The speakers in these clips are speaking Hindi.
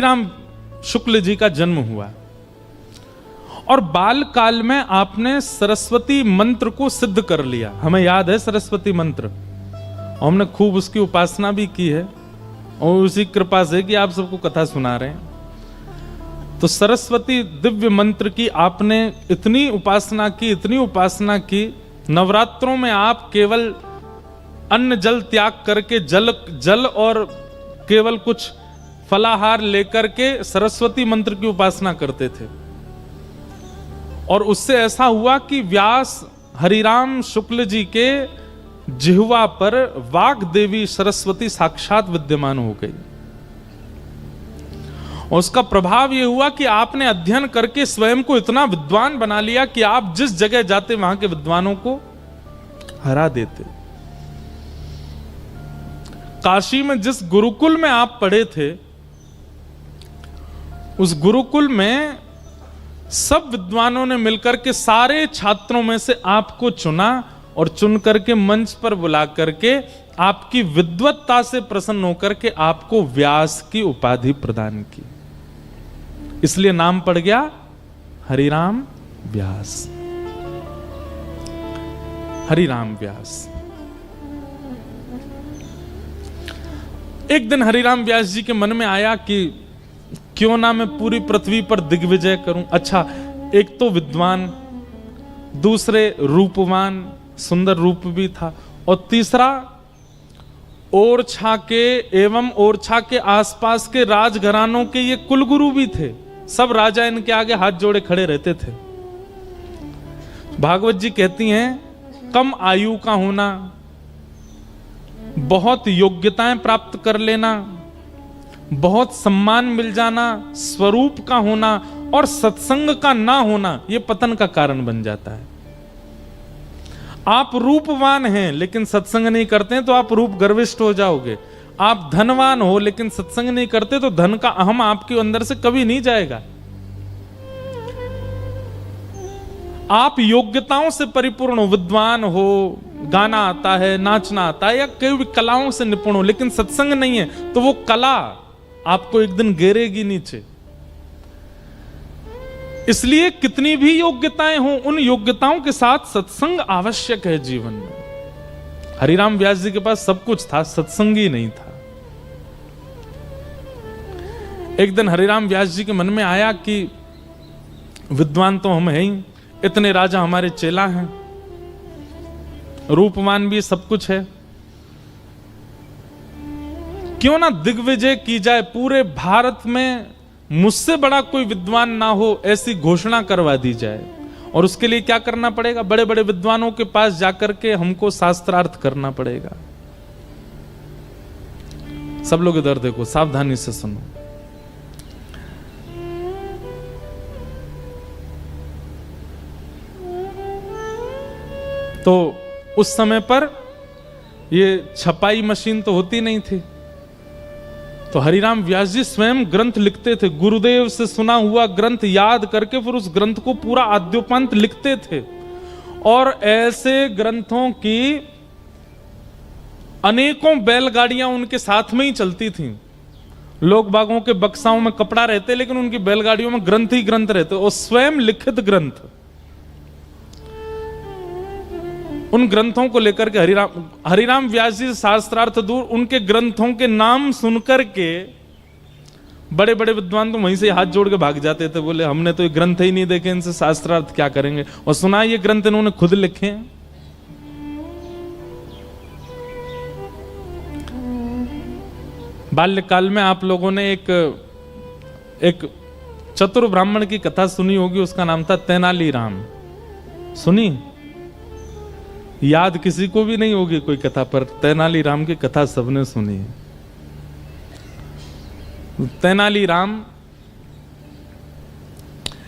राम शुक्ल जी का जन्म हुआ और बाल काल में आपने सरस्वती मंत्र को सिद्ध कर लिया। हमें याद है सरस्वती मंत्र, हमने खूब उसकी उपासना भी की है और उसी कृपा से कि आप सबको कथा सुना रहे हैं। तो सरस्वती दिव्य मंत्र की आपने इतनी उपासना की, नवरात्रों में आप केवल अन्न जल त्याग करके जल और केवल कुछ फलाहार लेकर के सरस्वती मंत्र की उपासना करते थे। और उससे ऐसा हुआ कि व्यास हरिराम शुक्ल जी के जिह्वा पर वाग देवी सरस्वती साक्षात विद्यमान हो गई। और उसका प्रभाव यह हुआ कि आपने अध्ययन करके स्वयं को इतना विद्वान बना लिया कि आप जिस जगह जाते वहां के विद्वानों को हरा देते। काशी में जिस गुरुकुल में आप पढ़े थे, उस गुरुकुल में सब विद्वानों ने मिलकर के सारे छात्रों में से आपको चुना और चुन करके मंच पर बुला करके आपकी विद्वत्ता से प्रसन्न होकर के आपको व्यास की उपाधि प्रदान की। इसलिए नाम पड़ गया हरिराम व्यास। हरिराम व्यास। एक दिन हरिराम व्यास जी के मन में आया कि क्यों ना मैं पूरी पृथ्वी पर दिग्विजय करूं। अच्छा, एक तो विद्वान, दूसरे रूपवान, सुंदर रूप भी था, और तीसरा ओरछा के एवं ओरछा के आसपास के राजघरानों के ये कुलगुरु भी थे। सब राजा इनके आगे हाथ जोड़े खड़े रहते थे। भागवत जी कहती हैं, कम आयु का होना, बहुत योग्यताएं प्राप्त कर लेना, बहुत सम्मान मिल जाना, स्वरूप का होना और सत्संग का ना होना, यह पतन का कारण बन जाता है। आप रूपवान हैं लेकिन सत्संग नहीं करते हैं तो आप रूप गर्विष्ठ हो जाओगे। आप धनवान हो लेकिन सत्संग नहीं करते तो धन का अहम आपके अंदर से कभी नहीं जाएगा। आप योग्यताओं से परिपूर्ण हो, विद्वान हो, गाना आता है, नाचना आता है, या कई भी कलाओं से निपुण हो, लेकिन सत्संग नहीं है तो वो कला आपको एक दिन गिरेगी नीचे। इसलिए कितनी भी योग्यताएं हो, उन योग्यताओं के साथ सत्संग आवश्यक है जीवन में। हरिराम व्यास जी के पास सब कुछ था, सत्संग ही नहीं था। एक दिन हरिराम व्यास जी के मन में आया कि विद्वान तो हम हैं ही, इतने राजा हमारे चेला हैं, रूपवान भी सब कुछ है, क्यों ना दिग्विजय की जाए, पूरे भारत में मुझसे बड़ा कोई विद्वान ना हो ऐसी घोषणा करवा दी जाए। और उसके लिए क्या करना पड़ेगा? बड़े बड़े विद्वानों के पास जाकर के हमको शास्त्रार्थ करना पड़ेगा। सब लोग इधर देखो, सावधानी से सुनो। तो उस समय पर ये छपाई मशीन तो होती नहीं थी, तो हरिराम व्यास जी स्वयं ग्रंथ लिखते थे। गुरुदेव से सुना हुआ ग्रंथ याद करके फिर उस ग्रंथ को पूरा आद्योपांत लिखते थे। और ऐसे ग्रंथों की अनेकों बैलगाड़ियां उनके साथ में ही चलती थीं। लोग बागों के बक्साओं में कपड़ा रहते लेकिन उनकी बैलगाड़ियों में ग्रंथ ही ग्रंथ रहते, और स्वयं लिखित ग्रंथ। उन ग्रंथों को लेकर के हरिराम व्यास जी शास्त्रार्थ दूर, उनके ग्रंथों के नाम सुनकर के बड़े बड़े विद्वान तो वहीं से हाथ जोड़ के भाग जाते थे, बोले हमने तो ये ग्रंथ ही नहीं देखे, इनसे शास्त्रार्थ क्या करेंगे। और सुना ये ग्रंथ इन्होंने खुद लिखे हैं। बाल्यकाल में आप लोगों ने एक चतुर ब्राह्मण की कथा सुनी होगी, उसका नाम था तेनालीराम। सुनी? याद किसी को भी नहीं होगी कोई कथा, पर तेनालीराम की कथा सबने सुनी है। तेनालीराम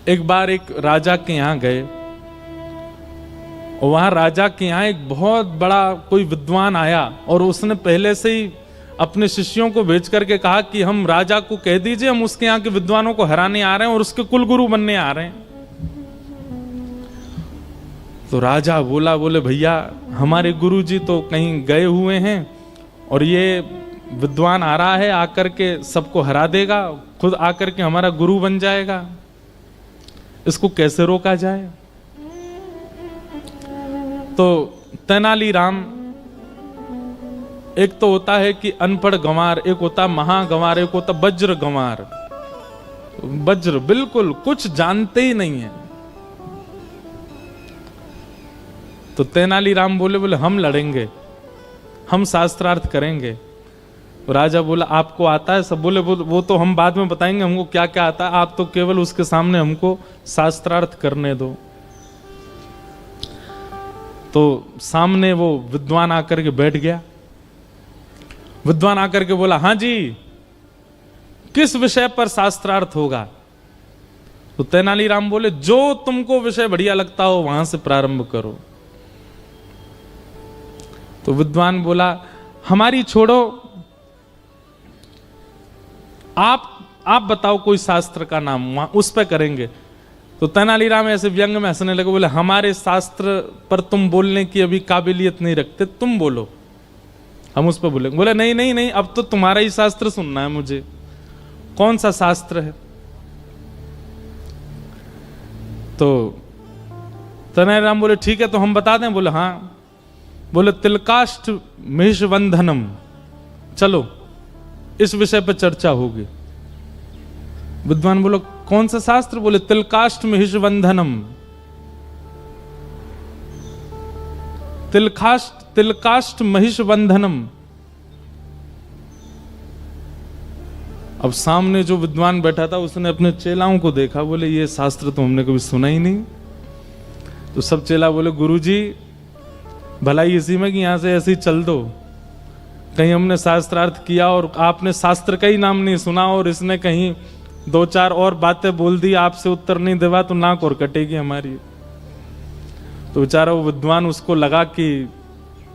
एक बार एक राजा के यहां गए, और वहां राजा के यहां एक बहुत बड़ा कोई विद्वान आया, और उसने पहले से ही अपने शिष्यों को भेज करके कहा कि हम राजा को कह दीजिए हम उसके यहाँ के विद्वानों को हराने आ रहे हैं और उसके कुलगुरु बनने आ रहे हैं। तो राजा बोले भैया हमारे गुरुजी तो कहीं गए हुए हैं और ये विद्वान आ रहा है, आकर के सबको हरा देगा, खुद आकर के हमारा गुरु बन जाएगा, इसको कैसे रोका जाए। तो तेनालीराम, एक तो होता है कि अनपढ़ गंवार, एक होता महागंवार, एक होता वज्र गंवार। वज्र बिल्कुल कुछ जानते ही नहीं है। तो तेनालीराम बोले बोले हम लड़ेंगे, हम शास्त्रार्थ करेंगे। राजा बोला आपको आता है? सब बोले वो तो हम बाद में बताएंगे हमको क्या क्या आता है, आप तो केवल उसके सामने हमको शास्त्रार्थ करने दो। तो सामने वो विद्वान आकर के बैठ गया। विद्वान आकर के बोला हाँ जी, किस विषय पर शास्त्रार्थ होगा? तो तेनालीराम बोले जो तुमको विषय बढ़िया लगता हो वहां से प्रारंभ करो। तो विद्वान बोला हमारी छोड़ो, आप बताओ कोई शास्त्र का नाम, उस पर करेंगे। तो तेनालीराम ऐसे व्यंग में हंसने लगे, बोले हमारे शास्त्र पर तुम बोलने की अभी काबिलियत नहीं रखते, तुम बोलो, हम उस पर बोलेंगे। बोले नहीं नहीं नहीं, अब तो तुम्हारा ही शास्त्र सुनना है मुझे। कौन सा शास्त्र है? तो तेनालीराम बोले ठीक है, तो हम बता दें? बोले हाँ। बोले तिलकाष्ट महिषबंधनम, चलो इस विषय पर चर्चा होगी। विद्वान बोलो कौन सा शास्त्र? बोले तिलकाष्ट महिषबंधनम। तिलकाष्ट महिषबंधनम। अब सामने जो विद्वान बैठा था उसने अपने चेलाओं को देखा, बोले ये शास्त्र तो हमने कभी सुना ही नहीं। तो सब चेला बोले गुरुजी भलाई इसी में कि यहां से ऐसे ही चल दो, कहीं हमने शास्त्रार्थ किया और आपने शास्त्र का ही नाम नहीं सुना और इसने कहीं दो चार और बातें बोल दी, आपसे उत्तर नहीं देवा तो नाक और कटेगी हमारी। तो बेचारा वो विद्वान, उसको लगा कि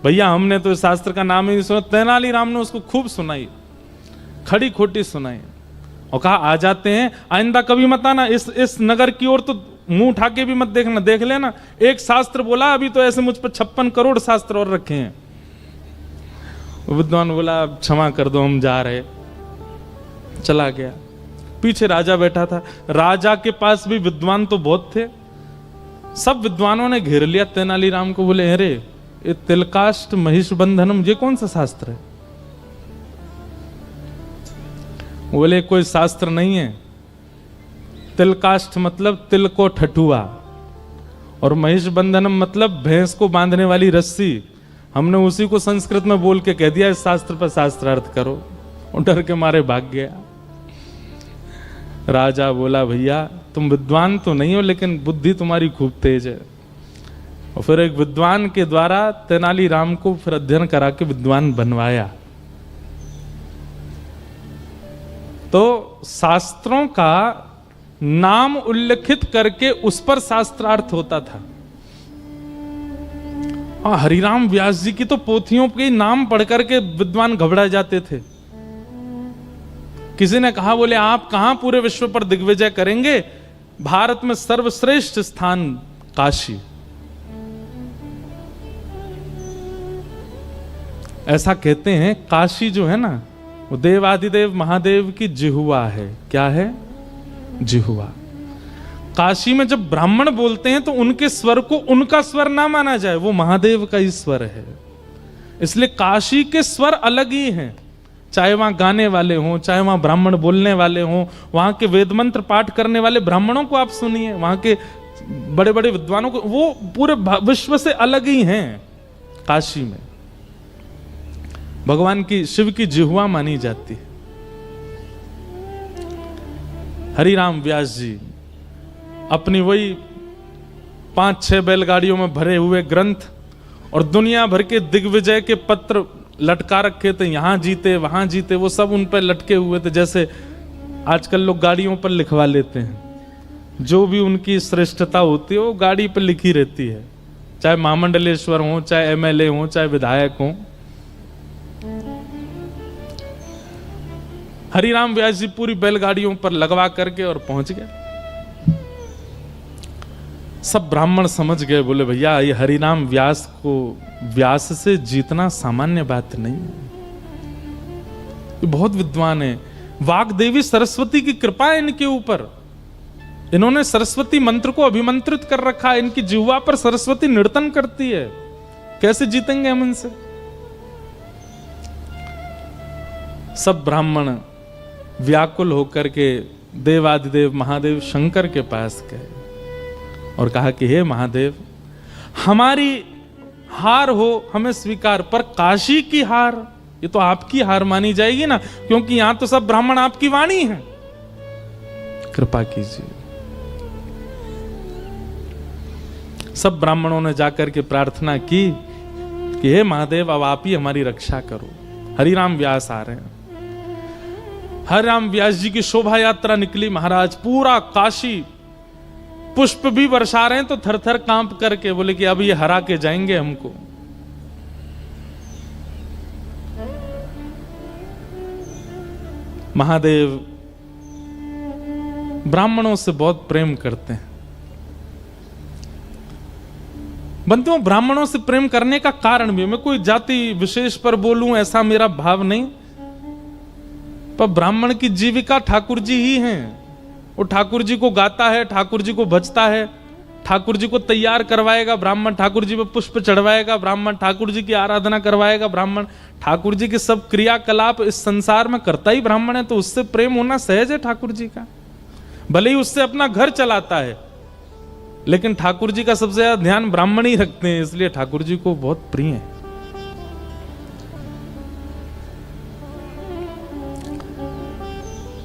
भैया हमने तो इस शास्त्र का नाम ही नहीं सुना। तेनालीराम ने उसको खूब सुनाई, खड़ी खोटी सुनाई और कहा आ जाते हैं, आइंदा कभी मत आना इस नगर की ओर, तो मुंह उठा के भी मत देखना, देख लेना एक शास्त्र बोला, अभी तो ऐसे मुझ पर 56 करोड़ शास्त्र और रखे हैं। विद्वान बोला क्षमा कर दो, हम जा रहे। चला गया। पीछे राजा बैठा था। राजा के पास भी विद्वान तो बहुत थे, सब विद्वानों ने घेर लिया तेनालीराम को। बोले अरे ये तिलकाष्ट महिषबंधनम ये कौन सा शास्त्र है? बोले कोई शास्त्र नहीं है। तिलकाष्ट मतलब तिल को ठठुआ और महिषबंधनम मतलब भैंस को बांधने वाली रस्सी। हमने उसी को संस्कृत में बोल के कह दिया इस शास्त्र पर शास्त्रार्थ करो, और डर के मारे भाग गया। राजा बोला भैया तुम विद्वान तो नहीं हो लेकिन बुद्धि तुम्हारी खूब तेज है। और फिर एक विद्वान के द्वारा तेनालीराम को फिर अध्ययन करा के विद्वान बनवाया। तो शास्त्रों का नाम उल्लेखित करके उस पर शास्त्रार्थ होता था। हरिराम व्यास जी की तो पोथियों के नाम पढ़ करके विद्वान घबरा जाते थे। किसी ने कहा बोले आप कहां पूरे विश्व पर दिग्विजय करेंगे, भारत में सर्वश्रेष्ठ स्थान काशी। ऐसा कहते हैं काशी जो है ना वो देवाधिदेव महादेव की जिह्वा है। क्या है? जिह्वा। काशी में जब ब्राह्मण बोलते हैं तो उनके स्वर को उनका स्वर ना माना जाए, वो महादेव का ही स्वर है। इसलिए काशी के स्वर अलग ही हैं, चाहे वहां गाने वाले हों, चाहे वहां ब्राह्मण बोलने वाले हों, वहां के वेद मंत्र पाठ करने वाले ब्राह्मणों को आप सुनिए, वहां के बड़े बड़े विद्वानों को, वो पूरे विश्व से अलग ही हैं। काशी में भगवान की शिव की जिह्वा मानी जाती है। हरिराम व्यास जी अपनी वही 5-6 बैलगाड़ियों में भरे हुए ग्रंथ और दुनिया भर के दिग्विजय के पत्र लटका रखे थे, यहां जीते वहां जीते, वो सब उन पर लटके हुए थे। जैसे आजकल लोग गाड़ियों पर लिखवा लेते हैं, जो भी उनकी श्रेष्ठता होती है वो गाड़ी पर लिखी रहती है, चाहे महामंडलेश्वर हो, चाहे एमएलए हो, चाहे विधायक हो। हरिराम व्यास जी पूरी बैलगाड़ियों पर लगवा करके और पहुंच गए। सब ब्राह्मण समझ गए, बोले भैया ये हरिराम व्यास को व्यास से जीतना सामान्य बात नहीं है, ये बहुत विद्वान है। वाग्देवी सरस्वती की कृपा है इनके ऊपर। इन्होंने सरस्वती मंत्र को अभिमंत्रित कर रखा है, इनकी जिह्वा पर सरस्वती नर्तन करती है। कैसे जीतेंगे हम इनसे? सब ब्राह्मण व्याकुल होकर के देवादिदेव महादेव शंकर के पास गए और कहा कि हे महादेव, हमारी हार हो हमें स्वीकार, पर काशी की हार, ये तो आपकी हार मानी जाएगी ना, क्योंकि यहां तो सब ब्राह्मण आपकी वाणी है, कृपा कीजिए। सब ब्राह्मणों ने जाकर के प्रार्थना की कि हे महादेव, अब आप ही हमारी रक्षा करो। हरिराम व्यास आ रहे हैं। हरिराम व्यास जी की शोभा यात्रा निकली महाराज, पूरा काशी पुष्प भी बरसा रहे हैं, तो थर थर कांप करके बोले कि अब ये हरा के जाएंगे हमको। महादेव ब्राह्मणों से बहुत प्रेम करते हैं। बंधुओं, ब्राह्मणों से प्रेम करने का कारण भी, मैं कोई जाति विशेष पर बोलूं ऐसा मेरा भाव नहीं, पर ब्राह्मण की जीविका ठाकुर जी ही हैं। वो ठाकुर जी को गाता है, ठाकुर जी को भजता है, ठाकुर जी को तैयार करवाएगा ब्राह्मण, ठाकुर जी पे पुष्प चढ़वाएगा ब्राह्मण, ठाकुर जी की आराधना करवाएगा ब्राह्मण, ठाकुर जी के सब क्रियाकलाप इस संसार में करता ही ब्राह्मण है। तो उससे प्रेम होना सहज है ठाकुर जी का। भले ही उससे अपना घर चलाता है, लेकिन ठाकुर जी का सबसे ज्यादा ध्यान ब्राह्मण ही रखते हैं, इसलिए ठाकुर जी को बहुत प्रिय है।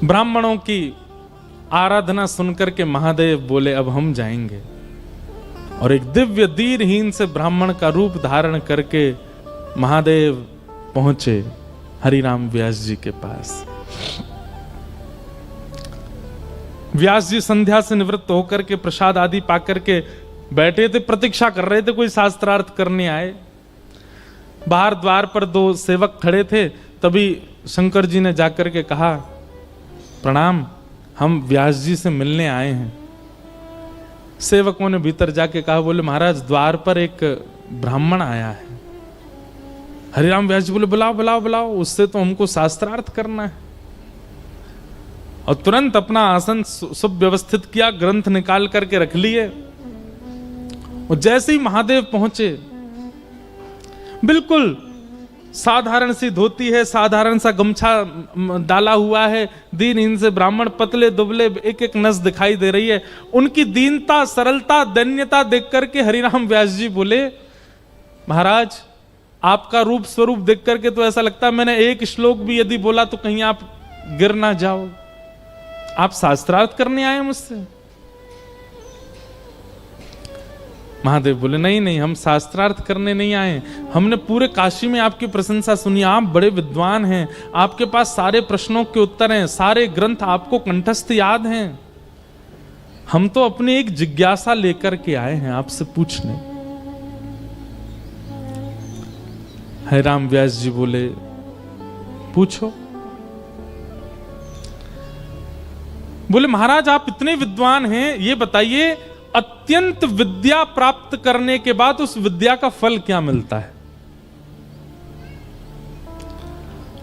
ब्राह्मणों की आराधना सुनकर के महादेव बोले अब हम जाएंगे, और एक दिव्य दीनहीन से ब्राह्मण का रूप धारण करके महादेव पहुंचे हरिराम व्यास जी के पास। व्यास जी संध्या से निवृत्त होकर के प्रसाद आदि पाकर के बैठे थे, प्रतीक्षा कर रहे थे कोई शास्त्रार्थ करने आए। बाहर द्वार पर दो सेवक खड़े थे, तभी शंकर जी ने जाकर के कहा प्रणाम, हम व्यास जी से मिलने आए हैं। सेवकों ने भीतर जाके कहा, बोले महाराज द्वार पर एक ब्राह्मण आया है। हरिराम व्यास जी बोले बुलाओ बुलाओ बुलाओ, उससे तो हमको शास्त्रार्थ करना है। और तुरंत अपना आसन सुव्यवस्थित किया, ग्रंथ निकाल करके रख लिए। और जैसे ही महादेव पहुंचे, बिल्कुल साधारण सी धोती है, साधारण सा गमछा डाला हुआ है, दीनहीन से ब्राह्मण, पतले दुबले, एक एक नस दिखाई दे रही है। उनकी दीनता, सरलता, दैन्यता देख करके हरिराम व्यास जी बोले महाराज, आपका रूप स्वरूप देख करके तो ऐसा लगता है मैंने एक श्लोक भी यदि बोला तो कहीं आप गिर ना जाओ। आप शास्त्रार्थ करने आए मुझसे? महादेव बोले नहीं नहीं, हम शास्त्रार्थ करने नहीं आए, हमने पूरे काशी में आपकी प्रशंसा सुनी, आप बड़े विद्वान हैं, आपके पास सारे प्रश्नों के उत्तर हैं, सारे ग्रंथ आपको कंठस्थ याद हैं। हम तो अपनी एक जिज्ञासा लेकर के आए हैं आपसे पूछने। हरिराम व्यास जी बोले पूछो। बोले महाराज आप इतने विद्वान हैं, ये बताइए अत्यंत विद्या प्राप्त करने के बाद उस विद्या का फल क्या मिलता है?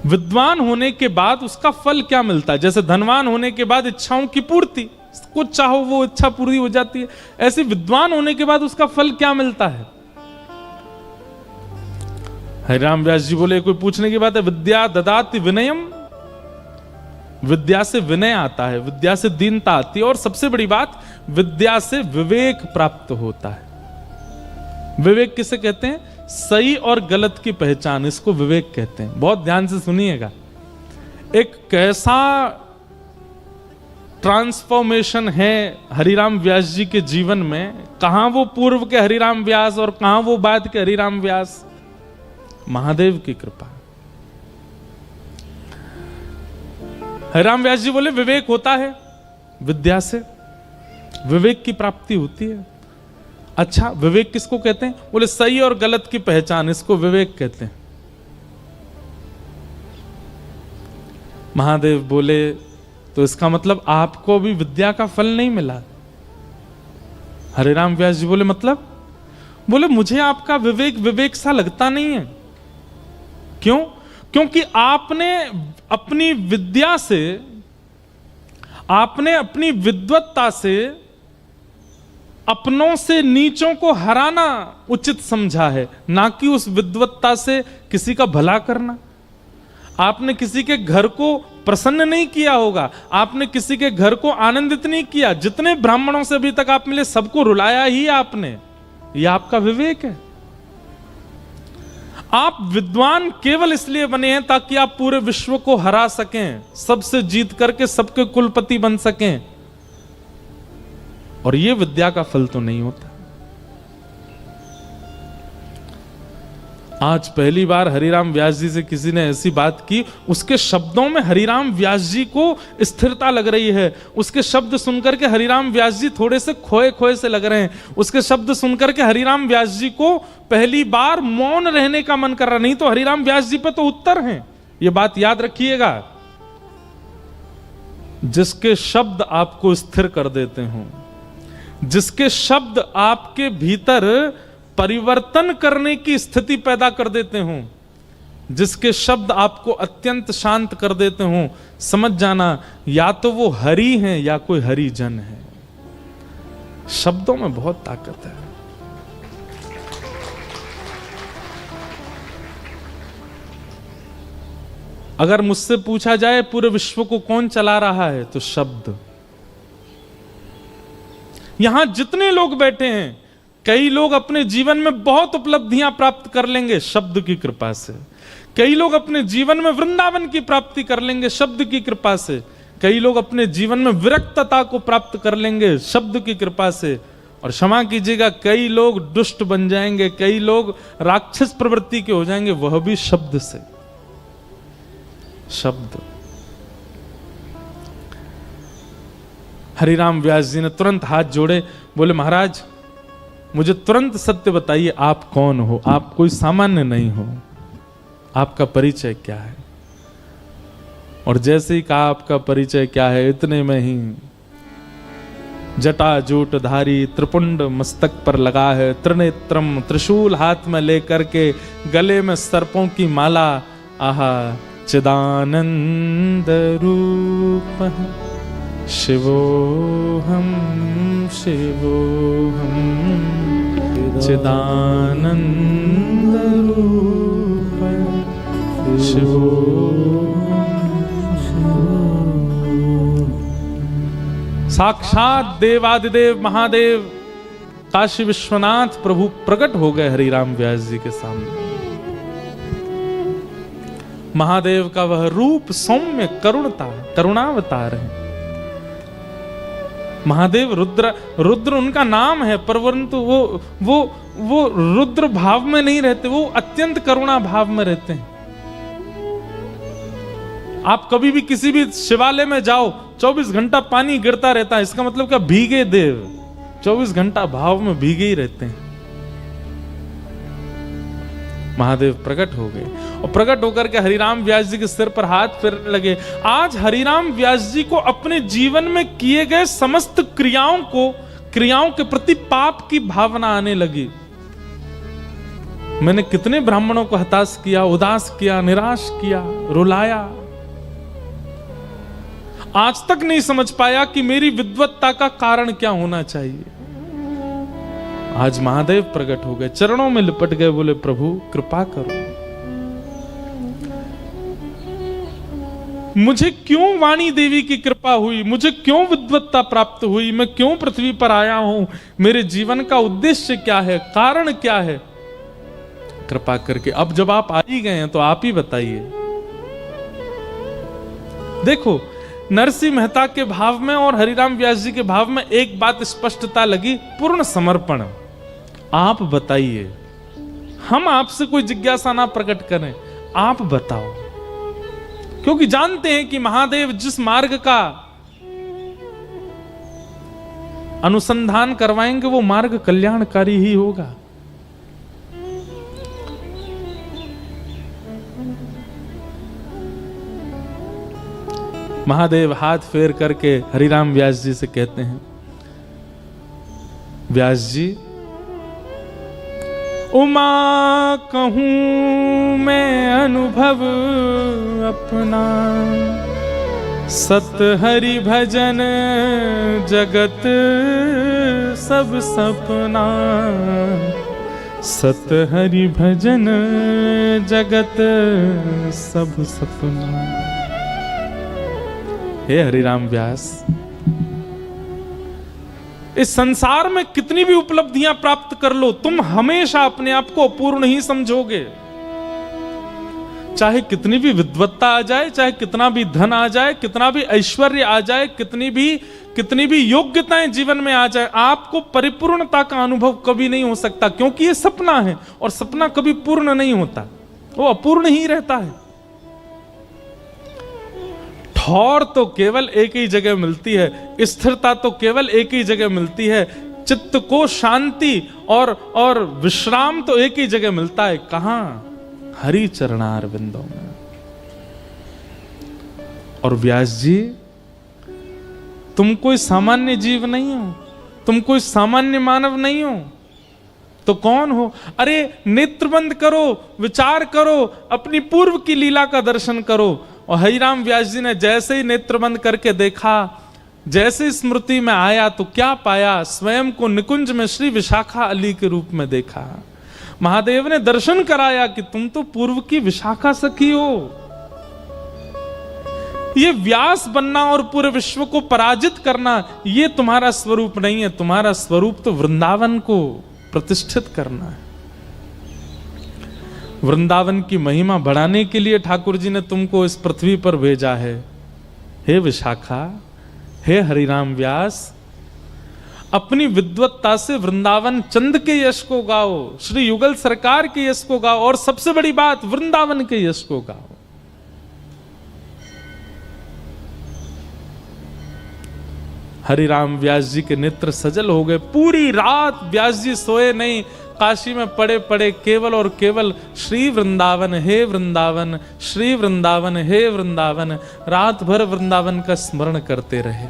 विद्वान होने के बाद उसका फल क्या मिलता है? जैसे धनवान होने के बाद इच्छाओं की पूर्ति, कुछ चाहो वो इच्छा पूरी हो जाती है, ऐसे विद्वान होने के बाद उसका फल क्या मिलता है? हरिराम व्यास जी बोले कोई पूछने की बात है? विद्या ददाति विनयम, विद्या से विनय आता है, विद्या से दीनता आती है, और सबसे बड़ी बात विद्या से विवेक प्राप्त होता है। विवेक किसे कहते हैं? सही और गलत की पहचान, इसको विवेक कहते हैं। बहुत ध्यान से सुनिएगा, एक कैसा ट्रांसफॉर्मेशन है हरिराम व्यास जी के जीवन में। कहां वो पूर्व के हरिराम व्यास और कहां वो बाद के हरिराम व्यास, महादेव की कृपा। हरिराम व्यास जी बोले विवेक होता है, विद्या से विवेक की प्राप्ति होती है। अच्छा, विवेक किसको कहते हैं? बोले सही और गलत की पहचान, इसको विवेक कहते हैं। महादेव बोले तो इसका मतलब आपको भी विद्या का फल नहीं मिला? हरिराम व्यास जी बोले मतलब? बोले मुझे आपका विवेक विवेक सा लगता नहीं है। क्यों? क्योंकि आपने अपनी विद्या से, आपने अपनी विद्वत्ता से अपनों से नीचों को हराना उचित समझा है, ना कि उस विद्वत्ता से किसी का भला करना। आपने किसी के घर को प्रसन्न नहीं किया होगा, आपने किसी के घर को आनंदित नहीं किया। जितने ब्राह्मणों से अभी तक आप मिले सबको रुलाया ही आपने, यह आपका विवेक है। आप विद्वान केवल इसलिए बने हैं ताकि आप पूरे विश्व को हरा सकें, सबसे जीत करके सबके कुलपति बन सकें, और यह विद्या का फल तो नहीं होता। आज पहली बार हरिराम व्यास जी से किसी ने ऐसी बात की, उसके शब्दों में हरिराम व्यास जी को स्थिरता लग रही है। उसके शब्द सुनकर के हरिराम व्यास जी थोड़े से खोए खोए से लग रहे हैं। उसके शब्द सुनकर के हरिराम व्यास जी को पहली बार मौन रहने का मन कर रहा। नहीं तो हरिराम व्यास जी पे तो उत्तर हैं, यह बात याद रखिएगा। जिसके शब्द आपको स्थिर कर देते हो, जिसके शब्द आपके भीतर परिवर्तन करने की स्थिति पैदा कर देते हो, जिसके शब्द आपको अत्यंत शांत कर देते हो, समझ जाना या तो वो हरि हैं या कोई हरिजन है। शब्दों में बहुत ताकत है। अगर मुझसे पूछा जाए पूरे विश्व को कौन चला रहा है, तो शब्द। यहां जितने लोग बैठे हैं, कई लोग अपने जीवन में बहुत उपलब्धियां प्राप्त कर लेंगे शब्द की कृपा से। कई लोग अपने जीवन में वृंदावन की प्राप्ति कर लेंगे शब्द की कृपा से। कई लोग अपने जीवन में विरक्तता को प्राप्त कर लेंगे शब्द की कृपा से। और क्षमा कीजिएगा, कई लोग दुष्ट बन जाएंगे, कई लोग राक्षस प्रवृत्ति के हो जाएंगे, वह भी शब्द से। शब्द। हरिराम व्यास जी ने तुरंत हाथ जोड़े, बोले महाराज मुझे तुरंत सत्य बताइए, आप कौन हो? आप कोई सामान्य नहीं हो, आपका परिचय क्या है? और जैसे ही कहा आपका परिचय क्या है, इतने में ही जटा जूट धारी, त्रिपुंड मस्तक पर लगा है, त्रिनेत्रम त्रिशूल हाथ में लेकर के, गले में सर्पों की माला, आहा चिदानंद रूप शिवोहम शिवोहम चिदानंद रूप शिवोहम। साक्षात देवादिदेव महादेव काशी विश्वनाथ प्रभु प्रकट हो गए हरिराम व्यास जी के सामने। महादेव का वह रूप सौम्य करुणता, करुणावतार है। महादेव रुद्र उनका नाम है, परंतु वो रुद्र भाव में नहीं रहते, वो अत्यंत करुणा भाव में रहते हैं। आप कभी भी किसी भी शिवालय में जाओ, 24 घंटा पानी गिरता रहता है, इसका मतलब क्या? भीगे देव 24 घंटा भाव में भीगे ही रहते हैं। महादेव प्रकट हो गए और प्रकट होकर के हरिराम व्यास जी के सिर पर हाथ फेरने लगे। आज हरिराम व्यास जी को अपने जीवन में किए गए समस्त क्रियाओं के प्रति पाप की भावना आने लगी। मैंने कितने ब्राह्मणों को हताश किया, उदास किया, निराश किया, रुलाया। आज तक नहीं समझ पाया कि मेरी विद्वत्ता का कारण क्या होना चाहिए। आज महादेव प्रकट हो गए, चरणों में लिपट गए, बोले प्रभु कृपा करो। मुझे क्यों वाणी देवी की कृपा हुई? मुझे क्यों विद्वत्ता प्राप्त हुई? मैं क्यों पृथ्वी पर आया हूं? मेरे जीवन का उद्देश्य क्या है? कारण क्या है? कृपा करके अब जब आप आ ही गए हैं तो आप ही बताइए। देखो, नरसिंह मेहता के भाव में और हरिराम व्यास जी के भाव में एक बात स्पष्टता लगी, पूर्ण समर्पण। आप बताइए, हम आपसे कोई जिज्ञासा ना प्रकट करें, आप बताओ। क्योंकि जानते हैं कि महादेव जिस मार्ग का अनुसंधान करवाएंगे वो मार्ग कल्याणकारी ही होगा। महादेव हाथ फेर करके हरिराम व्यास जी से कहते हैं, व्यास जी उमा कहूँ मैं अनुभव अपना, सत हरि भजन जगत सब सपना, सत हरि भजन जगत सब सपना। हे हरिराम व्यास, इस संसार में कितनी भी उपलब्धियां प्राप्त कर लो, तुम हमेशा अपने आप को अपूर्ण ही समझोगे। चाहे कितनी भी विद्वत्ता आ जाए, चाहे कितना भी धन आ जाए, कितना भी ऐश्वर्य आ जाए, कितनी भी योग्यताएं जीवन में आ जाए, आपको परिपूर्णता का अनुभव कभी नहीं हो सकता, क्योंकि ये सपना है और सपना कभी पूर्ण नहीं होता, वो अपूर्ण ही रहता है। ठौर तो केवल एक ही जगह मिलती है, स्थिरता तो केवल एक ही जगह मिलती है, चित्त को शांति और विश्राम तो एक ही जगह मिलता है। कहां? हरि चरणार बिंदों में। और व्यास जी, तुम कोई सामान्य जीव नहीं हो, तुम कोई सामान्य मानव नहीं हो, तो कौन हो? अरे नेत्र बंद करो, विचार करो, अपनी पूर्व की लीला का दर्शन करो। और हरिराम व्यास जी ने जैसे ही नेत्र बंद करके देखा, जैसे स्मृति में आया, तो क्या पाया? स्वयं को निकुंज में श्री विशाखा अली के रूप में देखा। महादेव ने दर्शन कराया कि तुम तो पूर्व की विशाखा सखी हो। ये व्यास बनना और पूरे विश्व को पराजित करना, ये तुम्हारा स्वरूप नहीं है। तुम्हारा स्वरूप तो वृंदावन को प्रतिष्ठित करना है। वृंदावन की महिमा बढ़ाने के लिए ठाकुर जी ने तुमको इस पृथ्वी पर भेजा है। हे विशाखा, हे हरिराम व्यास, अपनी विद्वत्ता से वृंदावन चंद के यश को गाओ, श्री युगल सरकार के यश को गाओ, और सबसे बड़ी बात, वृंदावन के यश को गाओ। हरिराम व्यास जी के नेत्र सजल हो गए। पूरी रात व्यास जी सोए नहीं, काशी में पड़े पड़े केवल और केवल श्री वृंदावन हे वृंदावन, श्री वृंदावन हे वृंदावन, रात भर वृंदावन का स्मरण करते रहे।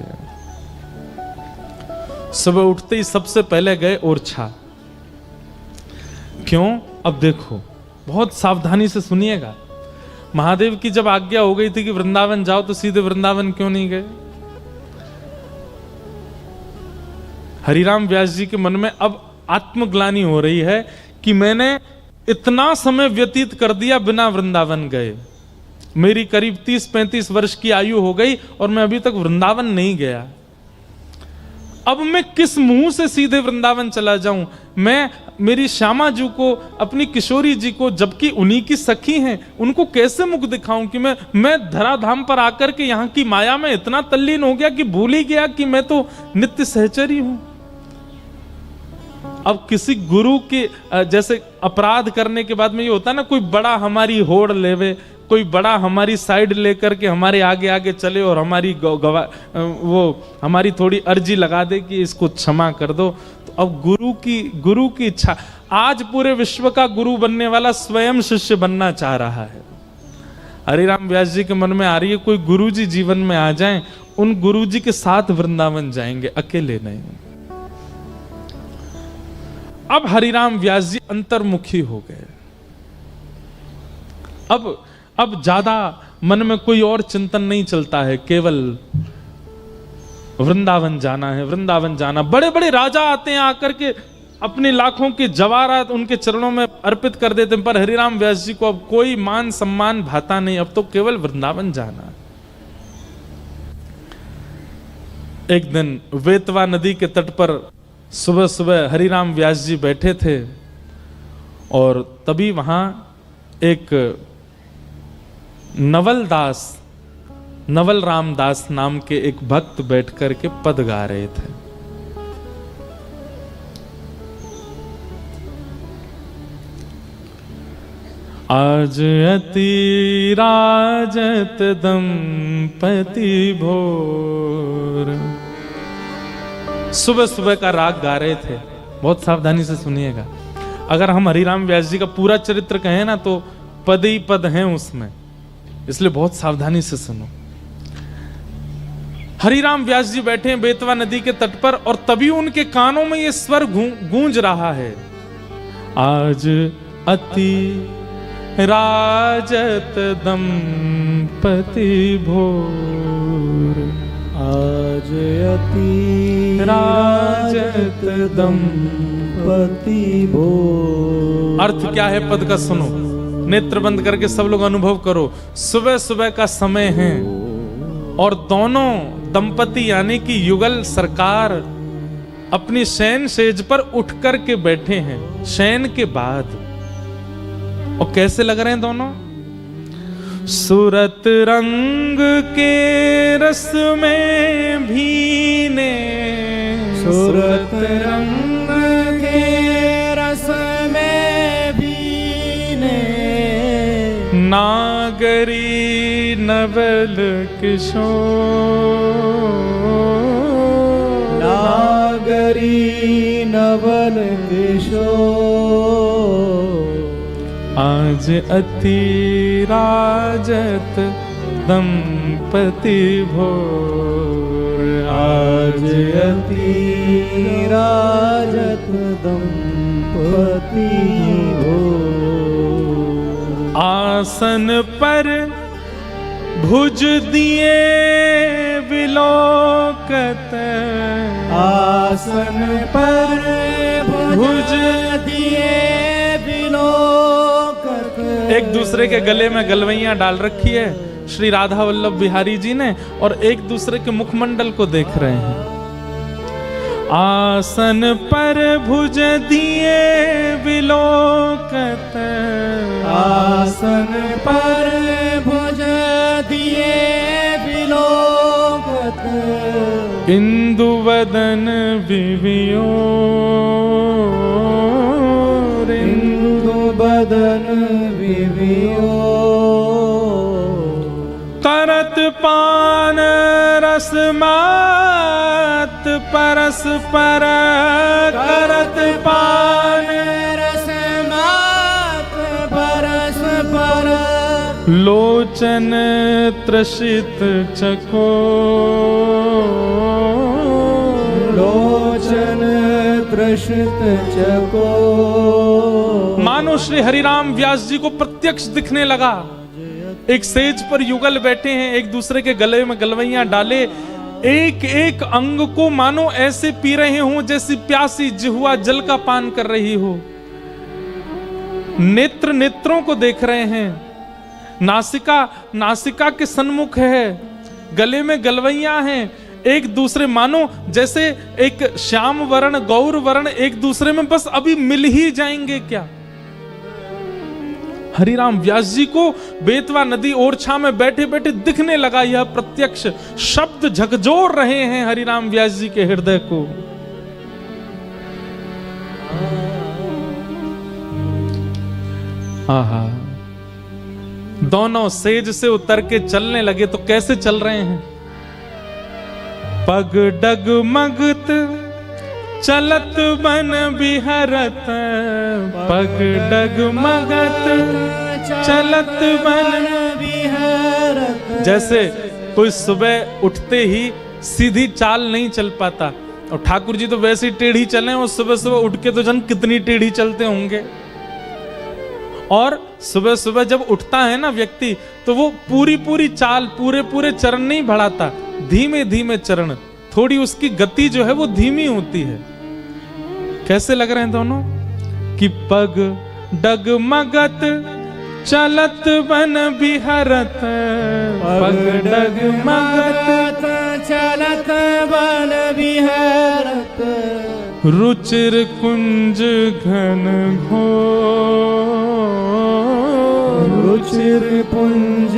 सुबह उठते ही सबसे पहले गए ओरछा। क्यों? अब देखो, बहुत सावधानी से सुनिएगा। महादेव की जब आज्ञा हो गई थी कि वृंदावन जाओ, तो सीधे वृंदावन क्यों नहीं गए? हरिराम व्यास जी के मन में अब आत्मग्लानि हो रही है कि मैंने इतना समय व्यतीत कर दिया बिना वृंदावन गए। मेरी करीब 30-35 वर्ष की आयु हो गई और मैं अभी तक वृंदावन नहीं गया। अब मैं किस मुंह से सीधे वृंदावन चला जाऊं? मैं मेरी श्यामा जी को, अपनी किशोरी जी को, जबकि उन्हीं की सखी हैं, उनको कैसे मुख दिखाऊं कि मैं धराधाम पर आकर के यहाँ की माया में इतना तल्लीन हो गया कि भूल ही गया कि मैं तो नित्य सहचरी हूं। अब किसी गुरु के जैसे अपराध करने के बाद में ये होता है ना, कोई बड़ा हमारी होड़ लेवे, कोई बड़ा हमारी साइड लेकर के हमारे आगे आगे चले और हमारी वो हमारी थोड़ी अर्जी लगा दे कि इसको क्षमा कर दो। तो अब गुरु की इच्छा, आज पूरे विश्व का गुरु बनने वाला स्वयं शिष्य बनना चाह रहा है। हरिराम व्यास जी के मन में आ रही है, कोई गुरु जी जीवन में आ जाएं, उन गुरु जी के साथ वृंदावन जाएंगे, अकेले नहीं। अब हरिराम व्यास जी अंतर्मुखी हो गए। अब ज्यादा मन में कोई और चिंतन नहीं चलता है, केवल वृंदावन जाना है, वृंदावन जाना। बड़े बड़े राजा आते हैं, आकर के अपने लाखों के जवाहरात उनके चरणों में अर्पित कर देते हैं, पर हरिराम व्यास जी को अब कोई मान सम्मान भाता नहीं, अब तो केवल वृंदावन जाना। एक दिन वेतवा नदी के तट पर सुबह सुबह हरिराम व्यास जी बैठे थे और तभी वहां एक नवल राम दास नाम के एक भक्त बैठ कर के पद गा रहे थे। आज अति राजत दंपति भोर। सुबह सुबह का राग गा रहे थे। बहुत सावधानी से सुनिएगा। अगर हम हरिराम व्यास जी का पूरा चरित्र कहें ना, तो पद ही पद हैं उसमें, इसलिए बहुत सावधानी से सुनो। हरिराम व्यास जी बैठे हैं बेतवा नदी के तट पर और तभी उनके कानों में ये स्वर गूंज रहा है। आज अति राजत दंपति भोर, आज अति राजत दंपति भोर। अर्थ क्या है पद का सुनो, नेत्र बंद करके सब लोग अनुभव करो। सुबह सुबह का समय है और दोनों दंपति यानी कि युगल सरकार अपनी शयन सेज पर उठ कर के बैठे हैं शयन के बाद। और कैसे लग रहे हैं दोनों? सूरत रंग के रस में भीने, सूरत रंग के रस में भीने, नागरी नवल किशोर, नागरी नवल किशोर। आज अति राजत दंपति भोर, आज अति राजत दंपति भोर। आसन पर भुज दिए विलोकत, आसन पर भुज दिए विलोकत। एक दूसरे के गले में गलवैयां डाल रखी है श्री राधा वल्लभ बिहारी जी ने और एक दूसरे के मुखमंडल को देख रहे हैं। आसन पर भुज दिए विलोकत, आसन पर भुज दिए विलोकत। इंदु वदन विवियो, इंदु वदन विवियो। तरत पान रस मात परस पर, करत पान रस मात परस पर। लोचन त्रसित चको, लोचन त्रसित चको। मानो श्री हरिराम व्यास जी को प्रत्यक्ष दिखने लगा। एक सेज पर युगल बैठे हैं, एक दूसरे के गले में गलवैयां डाले, एक एक अंग को मानो ऐसे पी रहे हों जैसी प्यासी जिह्वा जल का पान कर रही हो। नेत्र नेत्रों को देख रहे हैं, नासिका नासिका के सन्मुख है, गले में गलवैयां हैं, एक दूसरे मानो जैसे एक श्याम वर्ण गौर वर्ण एक दूसरे में बस अभी मिल ही जाएंगे क्या। हरिराम व्यास जी को बेतवा नदी ओरछा में बैठे बैठे दिखने लगा यह प्रत्यक्ष। शब्द झकझोर रहे हैं हरिराम व्यास जी के हृदय को। आहा, दोनों सेज से उतर के चलने लगे तो कैसे चल रहे हैं? पग डगमगत चलत बन बिहरत, पग डगमगत चलत बन बिहरत। जैसे कोई सुबह उठते ही सीधी चाल नहीं चल पाता, और ठाकुर जी तो वैसे ही टेढ़ी चले, और सुबह सुबह उठ के तो जन कितनी टेढ़ी चलते होंगे। और सुबह सुबह जब उठता है ना व्यक्ति, तो वो पूरी पूरी चाल पूरे पूरे चरण नहीं बढ़ाता, धीमे धीमे चरण, थोड़ी उसकी गति जो है वो धीमी होती है। कैसे लग रहे हैं दोनों? कि पग डगमगत चलत बन बिहरत, पग डगमगत चलत बन बिहरत। रुचिर कुंज घन घोर, रुचिर पुंज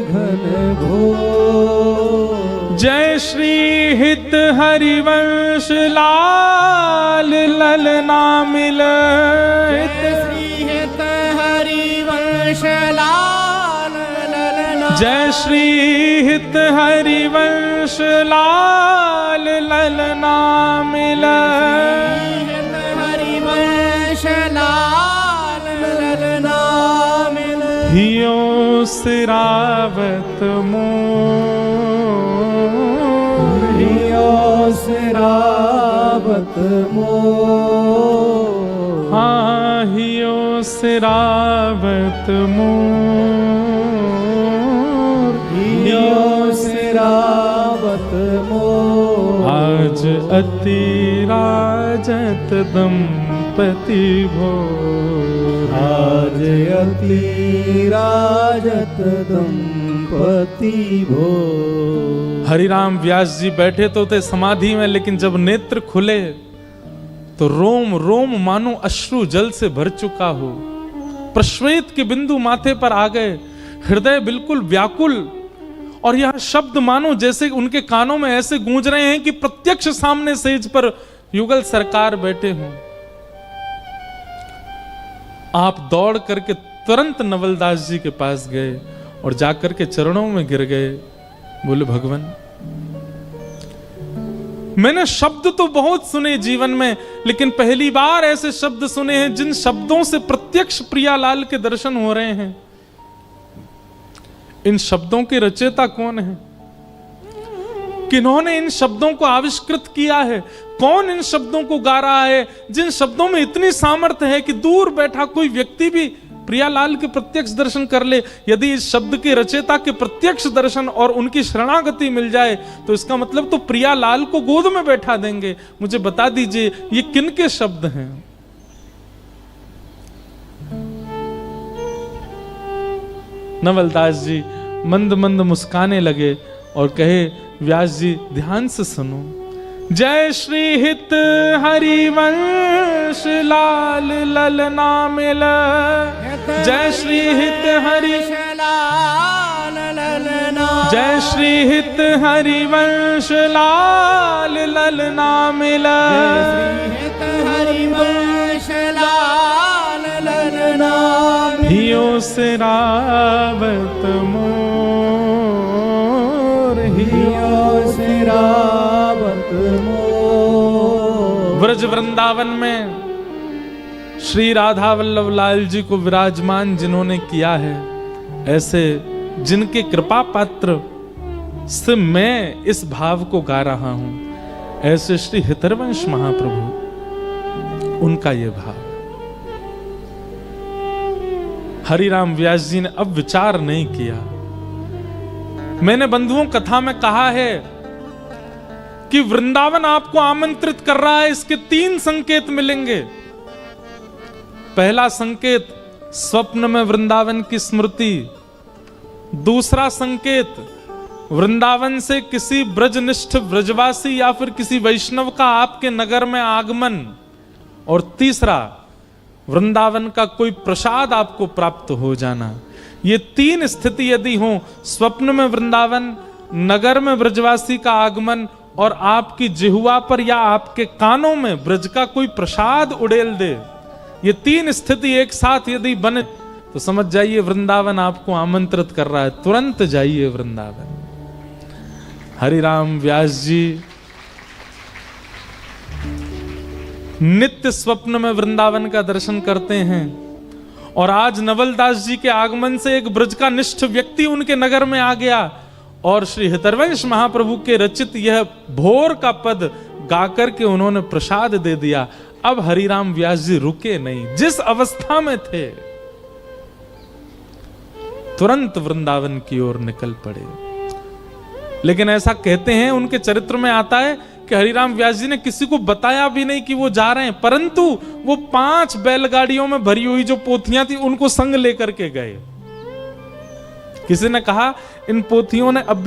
घन घोर। जय श्री हित हरिवंश लाल ललना मिल, जय श्री हित हरिवंश लाल ललना। जय श्री हित हरिवंश लाल ललना मिल, हरिवंश लाल ललना मिल। हियो सिरावत मोर, सिरावत मोर। हाँ सिरावत मोर, हियो सिरावत मोर, आज अति राजत दंपति भोर, आज अति राजत दंपति भोर। हरिराम व्यास जी बैठे तो थे समाधि में, लेकिन जब नेत्र खुले तो रोम रोम मानो अश्रु जल से भर चुका हो। प्रश्वेत के बिंदु माथे पर आ गए, हृदय बिल्कुल व्याकुल, और यह शब्द मानो जैसे उनके कानों में ऐसे गूंज रहे हैं कि प्रत्यक्ष सामने सेज पर युगल सरकार बैठे हों। आप दौड़ करके तुरंत नवलदास जी के पास गए और जाकर के चरणों में गिर गए। बोले भगवान, मैंने शब्द तो बहुत सुने जीवन में, लेकिन पहली बार ऐसे शब्द सुने हैं जिन शब्दों से प्रत्यक्ष प्रियालाल के दर्शन हो रहे हैं। इन शब्दों के रचयिता कौन है? किन्होंने इन शब्दों को आविष्कृत किया है? कौन इन शब्दों को गा रहा है, जिन शब्दों में इतनी सामर्थ्य है कि दूर बैठा कोई व्यक्ति भी प्रियालाल के प्रत्यक्ष दर्शन कर ले। यदि इस शब्द के रचयिता के प्रत्यक्ष दर्शन और उनकी शरणागति मिल जाए तो इसका मतलब तो प्रियालाल को गोद में बैठा देंगे। मुझे बता दीजिए ये किन के शब्द हैं? नवलदास जी मंद मंद मुस्काने लगे और कहे, व्यास जी ध्यान से सुनो। जय श्री हित हरिवंश लाल ललना मिल, जय श्री हित हरि लाल ललना, जय श्री हित हरिवंश लाल ललना मिल, हित हरिवंश लाल ललना, हियो सिरावत मोर, हियो सिरावत मोर। ब्रज वृंदावन में श्री राधा वल्लभ लाल जी को विराजमान जिन्होंने किया है, ऐसे जिनके कृपा पात्र से मैं इस भाव को गा रहा हूं, ऐसे श्री हितरवंश महाप्रभु, उनका यह भाव। हरिराम व्यास जी ने अब विचार नहीं किया। मैंने बंधुओं कथा में कहा है कि वृंदावन आपको आमंत्रित कर रहा है। इसके 3 संकेत मिलेंगे। पहला संकेत स्वप्न में वृंदावन की स्मृति, दूसरा संकेत वृंदावन से किसी ब्रजनिष्ठ ब्रजवासी या फिर किसी वैष्णव का आपके नगर में आगमन, और तीसरा वृंदावन का कोई प्रसाद आपको प्राप्त हो जाना। ये 3 स्थिति यदि हो, स्वप्न में वृंदावन, नगर में ब्रजवासी का आगमन और आपकी जिह्वा पर या आपके कानों में ब्रज का कोई प्रसाद उड़ेल दे, ये 3 स्थिति एक साथ यदि बने तो समझ जाइए वृंदावन आपको आमंत्रित कर रहा है। तुरंत जाइए वृंदावन। हरिराम व्यास जी नित्य स्वप्न में वृंदावन का दर्शन करते हैं, और आज नवलदास जी के आगमन से एक ब्रज का निष्ठ व्यक्ति उनके नगर में आ गया और श्री हितरवंश महाप्रभु के रचित यह भोर का पद गाकर के उन्होंने प्रसाद दे दिया। अब हरिराम व्यास जी रुके नहीं, जिस अवस्था में थे तुरंत वृंदावन की ओर निकल पड़े। लेकिन ऐसा कहते हैं, उनके चरित्र में आता है कि हरिराम व्यास जी ने किसी को बताया भी नहीं कि वो जा रहे हैं, परंतु वो 5 बैलगाड़ियों में भरी हुई जो पोथियां थी उनको संग लेकर के गए। किसी ने कहा इन पोथियों ने अब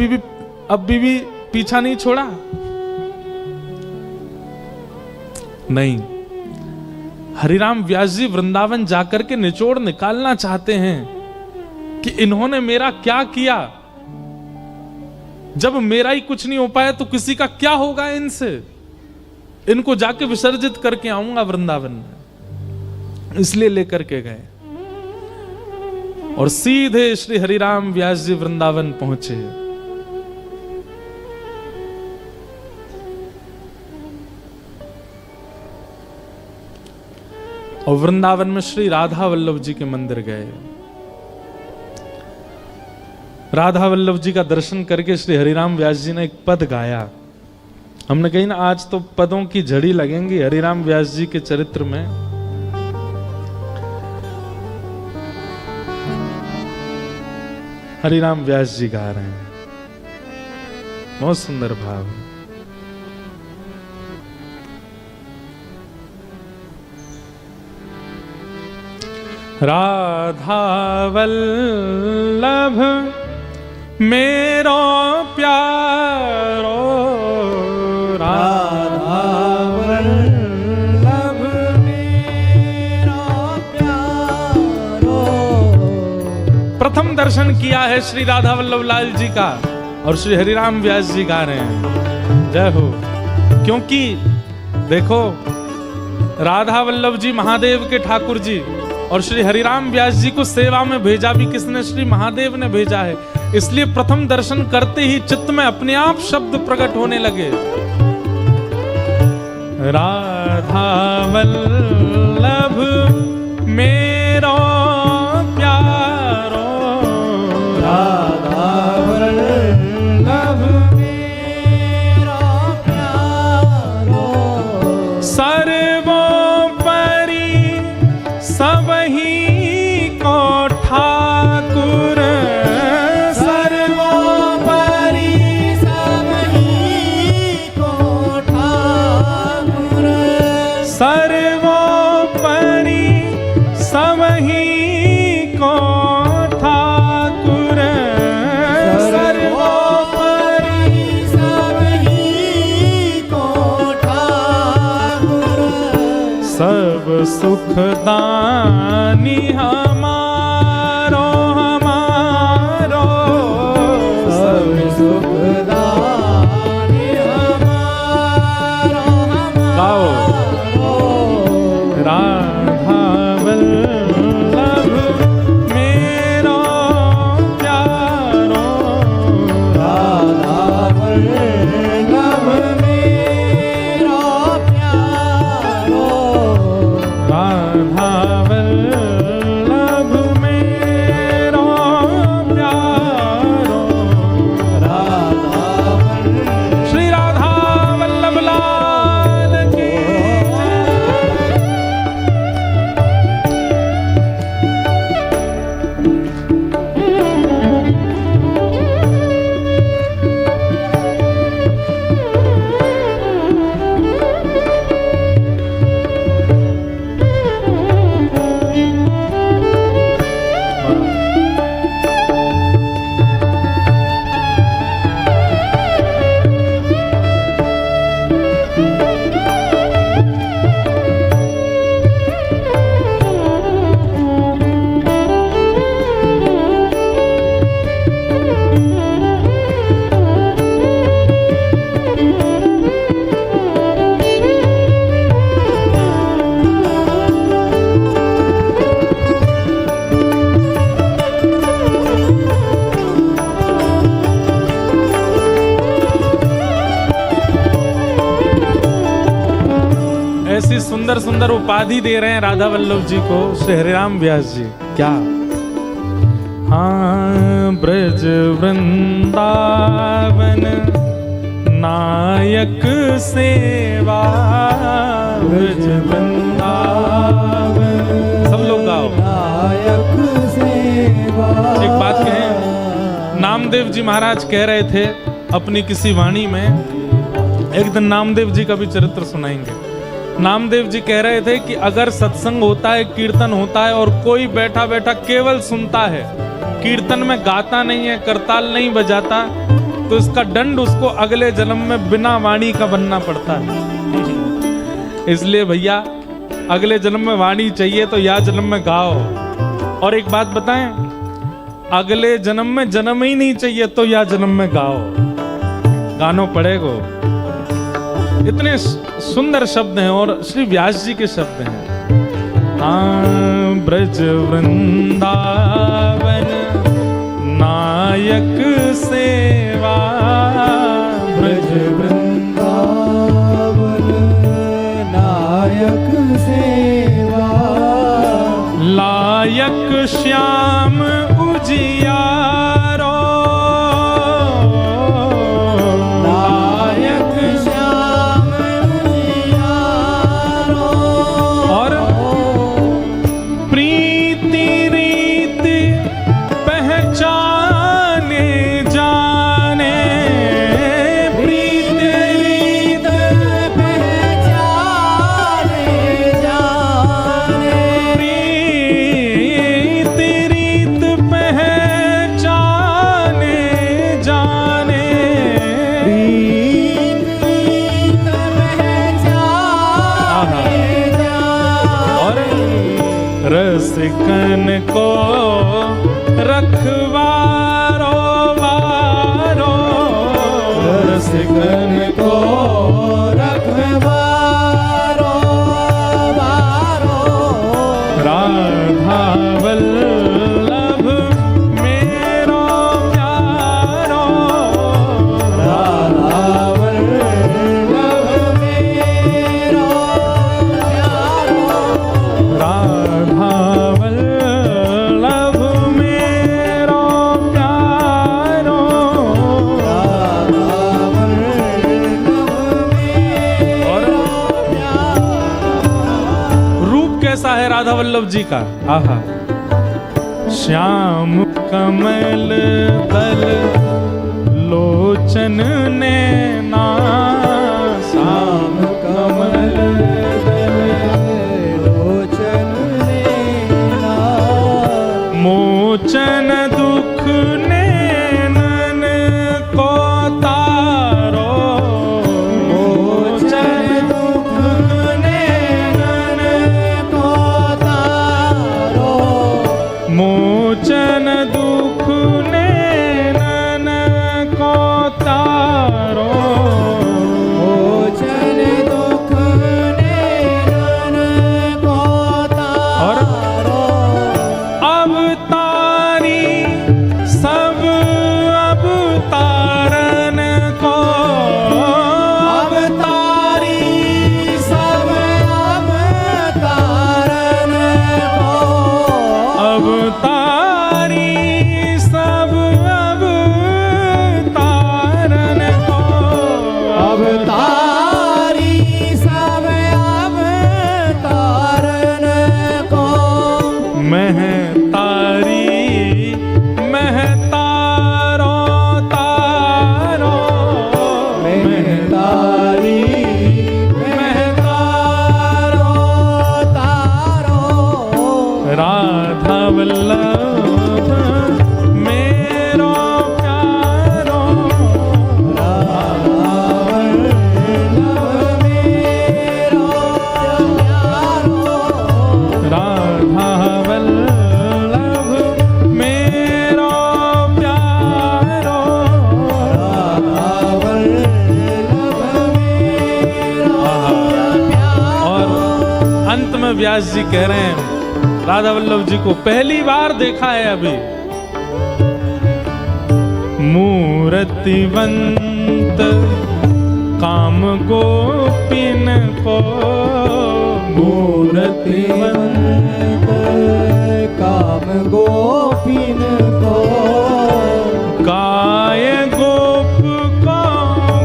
भी पीछा नहीं छोड़ा। नहीं, हरिराम व्यास जी वृंदावन जाकर के निचोड़ निकालना चाहते हैं कि इन्होंने मेरा क्या किया। जब मेरा ही कुछ नहीं हो पाया तो किसी का क्या होगा इनसे। इनको जाके विसर्जित करके आऊंगा वृंदावन में, इसलिए लेकर के गए और सीधे श्री हरिराम व्यास जी वृंदावन पहुंचे। और वृंदावन में श्री राधा वल्लभ जी के मंदिर गए। राधा वल्लभ जी का दर्शन करके श्री हरिराम व्यास जी ने एक पद गाया। हमने कही ना आज तो पदों की झड़ी लगेंगी हरिराम व्यास जी के चरित्र में। हरिराम व्यास जी गा रहे हैं, बहुत सुंदर भाव है। राधा वल्लभ मेरो प्यारो, राधा वल्लभ मेरा प्यारो। प्रथम दर्शन किया है श्री राधा वल्लभ लाल जी का और श्री हरिराम व्यास जी गा रहे हैं, जय हो। क्योंकि देखो, राधा वल्लभ जी महादेव के ठाकुर जी और श्री हरिराम व्यास जी को सेवा में भेजा भी किसने? श्री महादेव ने भेजा है। इसलिए प्रथम दर्शन करते ही चित्त में अपने आप शब्द प्रकट होने लगे, राधा वल्लभ मेरो प्यारो, राधा वल्लभ मेरा प्यारो। सर्वोपरि सबही को ठाकुर, सर्वोपरि सबही को ठाकुर। सर्वोपरि सबही को ठाकुर, सर्वोपरि सबही को ठाकुर। सब सुखदानी हमारो हमारो, सब सुखदानी हमारो गाओ। हमारो। राधा वल्लभ मेरो प्यारो, राधा वल्लभ मेरा प्यारो। राधा वल्लभ मेरो प्यारो, राधा श्री राधा वल्लभ लाल की ऐसी सुंदर सुंदर उपाधि दे रहे हैं राधा वल्लभ जी को श्री हरिराम व्यास जी। क्या? हाँ, ब्रज वृंदावन नायक सेवा, ब्रज वृंदावन। सब लोग गाओ। नायक सेवा। एक बात कहें, नामदेव जी महाराज कह रहे थे अपनी किसी वाणी में, एक दिन नामदेव जी का भी चरित्र सुनाएंगे। नामदेव जी कह रहे थे कि अगर सत्संग होता है, कीर्तन होता है और कोई बैठा बैठा केवल सुनता है, कीर्तन में गाता नहीं है, करताल नहीं बजाता, तो इसका दंड उसको अगले जन्म में बिना वाणी का बनना पड़ता है। इसलिए भैया, अगले जन्म में वाणी चाहिए तो या जन्म में गाओ। और एक बात बताएं, अगले जन्म में जन्म ही नहीं चाहिए तो या जन्म में गाओ, गानो पड़ेगो। इतने सुंदर शब्द हैं और श्री व्यास जी के शब्द हैं। हाँ, ब्रज वृंदावन नायक सेवा, ब्रज वृंदावन नायक सेवा। लायक श्याम उजियारो, नायक श्याम उजियारो। और प्रीति रीति पहचान रसिकन को रखवारो वारो, रसिकन को रखवारो वारो, राधा वल्लभ मेरो प्यारो, राधा वल्लभ मेरो प्यारो, राधा वल्लभ मेरो प्यारो, राधा वल्लभ मेरो प्यारो। रूप कैसा है राधा वल्लभ जी का, आहा। श्याम कमल दल लोचन नैना, श्याम कमल दल लोचन नैना, मोचन दुख नैनन को तारो, मोचन दुख नैनन को तारो, मोचन दुख नैनन को तारो, मोचन दुख नैनन को तारो, अवतारी सब अवतारन को, अवतारी सब अवतारन को, अवतारी सब अवतारन को, अवतारी सब अवतारन को, महतारी महतारो तारो, महतारी महतारो तारो, राधा वल्लभ मेरो प्यारो, राधा वल्लभ मेरो प्यारो, राधा वल्लभ मेरो प्यारो। राधा वल्लभ मेरो प्यारो। और अंत में व्यास जी कह रहे हैं राधा वल्लभ जी को पहली बार देखा है अभी, मूर्तिवंत काम गोपिन को, मूर्तिवंत काम गोपिन को, गाय गोप को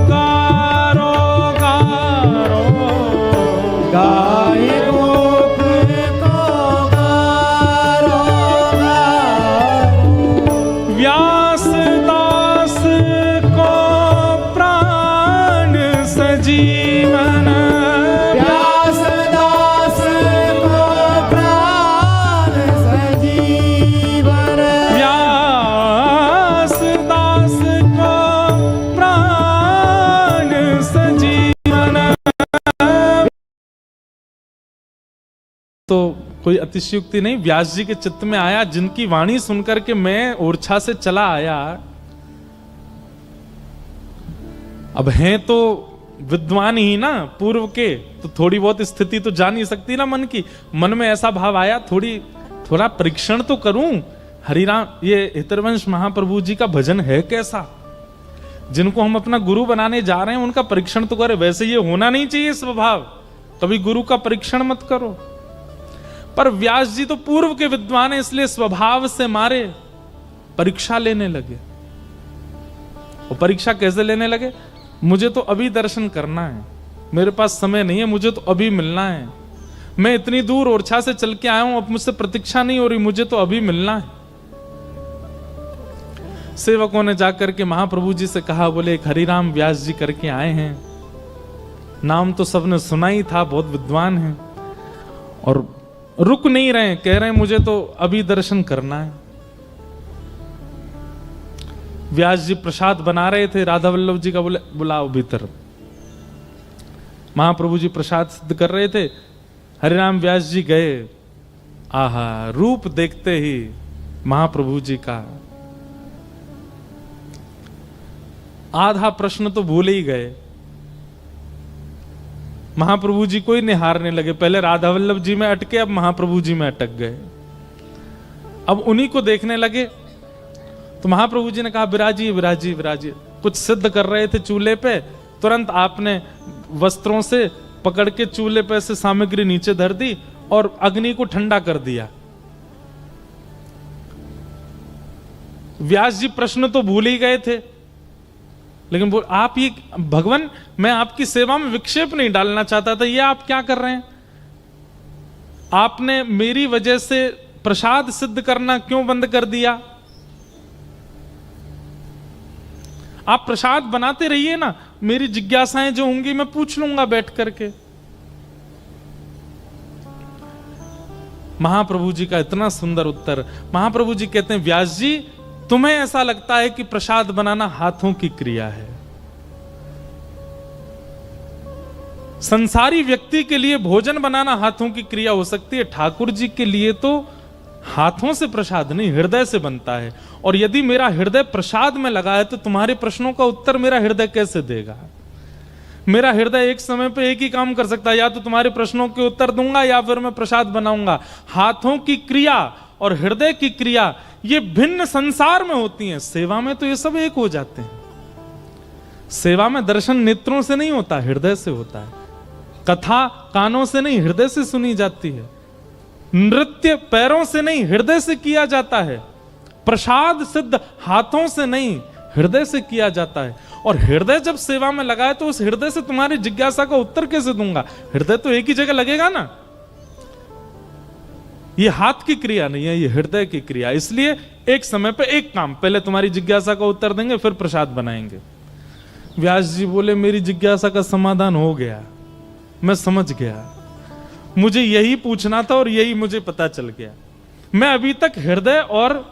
गारो गारो, गाय गोप को गारो गारो, व्यास दास को प्राण सजीवन, व्यास दास को प्राण सजीवन, व्यास दास को प्राण सजीवन। तो कोई अतिशयोक्ति नहीं, व्यास जी के चित्त में आया, जिनकी वाणी सुनकर के मैं ओरछा से चला आया। अब हैं तो विद्वान ही ना पूर्व के, तो थोड़ी बहुत स्थिति तो जान ही सकती ना मन की। मन में ऐसा भाव आया, थोड़ा परीक्षण तो करूं, हरिराम ये हितरवंश महाप्रभु जी का भजन है कैसा, जिनको हम अपना गुरु बनाने जा रहे हैं उनका परीक्षण तो करें। वैसे ये होना नहीं चाहिए स्वभाव, कभी गुरु का परीक्षण मत करो। पर व्यास जी तो पूर्व के विद्वान हैं, इसलिए स्वभाव से मारे परीक्षा लेने लगे। और परीक्षा कैसे लेने लगे? मुझे तो अभी दर्शन करना है, मेरे पास समय नहीं है, मुझे तो अभी मिलना है। मैं इतनी दूर ओरछा से चल के आया हूं, अब मुझसे प्रतीक्षा नहीं हो रही, मुझे तो अभी मिलना है। सेवकों ने जाकर के महाप्रभु जी से कहा, बोले एक हरिराम व्यास जी करके आए हैं, नाम तो सबने सुना ही था, बहुत विद्वान हैं, और रुक नहीं रहे, कह रहे हैं मुझे तो अभी दर्शन करना है। व्यास जी प्रसाद बना रहे थे, राधा वल्लभ जी का बोले बुलाओ भीतर। महाप्रभु जी प्रसाद सिद्ध कर रहे थे, हरिराम व्यास जी गए, आहा, रूप देखते ही महाप्रभु जी का आधा प्रश्न तो भूल ही गए। महाप्रभु जी को ही निहारने लगे। पहले राधा वल्लभ जी में अटके, अब महाप्रभु जी में अटक गए। अब उन्हीं को देखने लगे। तो महाप्रभु जी ने कहा, विराजिए विराजिए विराजिए। कुछ सिद्ध कर रहे थे चूल्हे पे, तुरंत आपने वस्त्रों से पकड़ के चूल्हे पे से सामग्री नीचे धर दी और अग्नि को ठंडा कर दिया। व्यास जी प्रश्न तो भूल ही गए थे, लेकिन बोल, आप ये भगवान, मैं आपकी सेवा में विक्षेप नहीं डालना चाहता था, ये आप क्या कर रहे हैं? आपने मेरी वजह से प्रसाद सिद्ध करना क्यों बंद कर दिया? आप प्रसाद बनाते रहिए ना, मेरी जिज्ञासाएं जो होंगी मैं पूछ लूंगा बैठ करके। महाप्रभु जी का इतना सुंदर उत्तर। महाप्रभु जी कहते हैं, व्यास जी, तुम्हें ऐसा लगता है कि प्रसाद बनाना हाथों की क्रिया है। संसारी व्यक्ति के लिए भोजन बनाना हाथों की क्रिया हो सकती है, ठाकुर जी के लिए तो हाथों से प्रसाद नहीं, हृदय से बनता है। और यदि मेरा हृदय प्रसाद में लगा है तो तुम्हारे प्रश्नों का उत्तर मेरा हृदय कैसे देगा? मेरा हृदय एक समय पे एक ही काम कर सकता है, या तो तुम्हारे प्रश्नों के उत्तर दूंगा या फिर मैं प्रसाद बनाऊंगा। हाथों की क्रिया और हृदय की क्रिया ये भिन्न संसार में होती हैं, सेवा में तो ये सब एक हो जाते हैं। सेवा में दर्शन नेत्रों से नहीं होता, हृदय से होता है। कथा कानों से नहीं, हृदय से सुनी जाती है। नृत्य पैरों से नहीं, हृदय से किया जाता है। प्रसाद सिद्ध हाथों से नहीं, हृदय से किया जाता है। और हृदय जब सेवा में लगा है तो उस हृदय से तुम्हारी जिज्ञासा का उत्तर कैसे दूंगा? हृदय तो एक ही जगह लगेगा ना। ये हाथ की क्रिया नहीं है, ये हृदय की क्रिया। इसलिए एक समय पे एक काम, पहले तुम्हारी जिज्ञासा का उत्तर देंगे, फिर प्रसाद बनाएंगे। व्यास जी बोले, मेरी जिज्ञासा का समाधान हो गया, मैं समझ गया। मुझे यही पूछना था और यही मुझे पता चल गया। मैं अभी तक हृदय और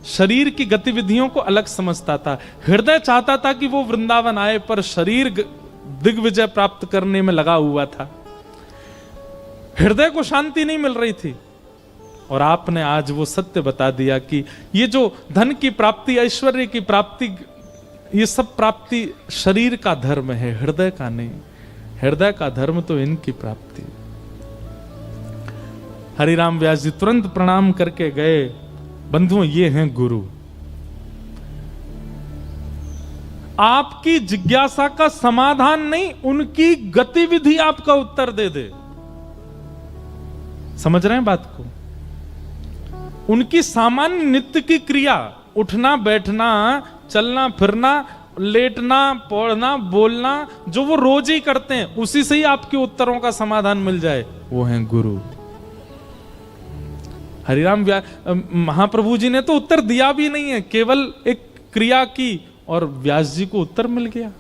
शरीर की गतिविधियों को अलग समझता था। हृदय चाहता था कि वो वृंदावन आए, पर शरीर दिग्विजय प्राप्त करने में लगा हुआ था। हृदय को शांति नहीं मिल रही थी। और आपने आज वो सत्य बता दिया कि ये जो धन की प्राप्ति, ऐश्वर्य की प्राप्ति, ये सब प्राप्ति शरीर का धर्म है, हृदय का नहीं। हृदय का धर्म तो इनकी प्राप्ति। हरिराम व्यास जी तुरंत प्रणाम करके गए, बंधुओं ये हैं गुरु। आपकी जिज्ञासा का समाधान नहीं, उनकी गतिविधि आपका उत्तर दे दे। समझ रहे हैं बात को? उनकी सामान्य नित्य की क्रिया, उठना बैठना, चलना फिरना, लेटना, पढ़ना, बोलना, जो वो रोज ही करते हैं, उसी से ही आपके उत्तरों का समाधान मिल जाए, वो हैं गुरु। हरिराम महाप्रभु जी ने तो उत्तर दिया भी नहीं है, केवल एक क्रिया की और व्यास जी को उत्तर मिल गया।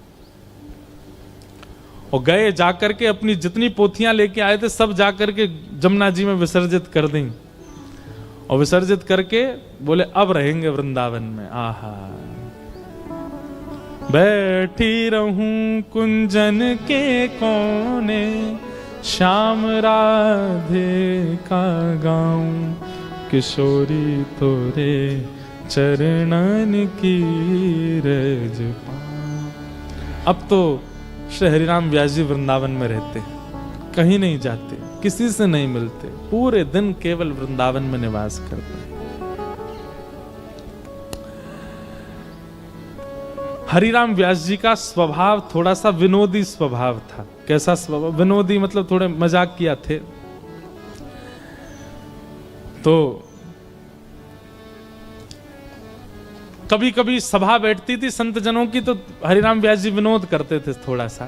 और गए जाकर के अपनी जितनी पोथियां लेके आए थे सब जाकर के जमुना जी में विसर्जित कर दी। और विसर्जित करके बोले, अब रहेंगे वृंदावन में। आहा, बैठी रहूं कुंजन के कोने, श्याम राधे का गाऊं, किशोरी तोरे चरणन की रज पाऊं। अब तो श्री हरिराम व्यास जी वृंदावन में रहते, कहीं नहीं जाते, किसी से नहीं मिलते, पूरे दिन केवल वृंदावन में निवास करते। हरिराम व्यास जी का स्वभाव थोड़ा सा विनोदी स्वभाव था। कैसा स्वभाव? विनोदी मतलब थोड़े मजाक किया थे। तो कभी कभी सभा बैठती थी संत जनों की, तो हरिराम व्यास जी विनोद करते थे थोड़ा सा।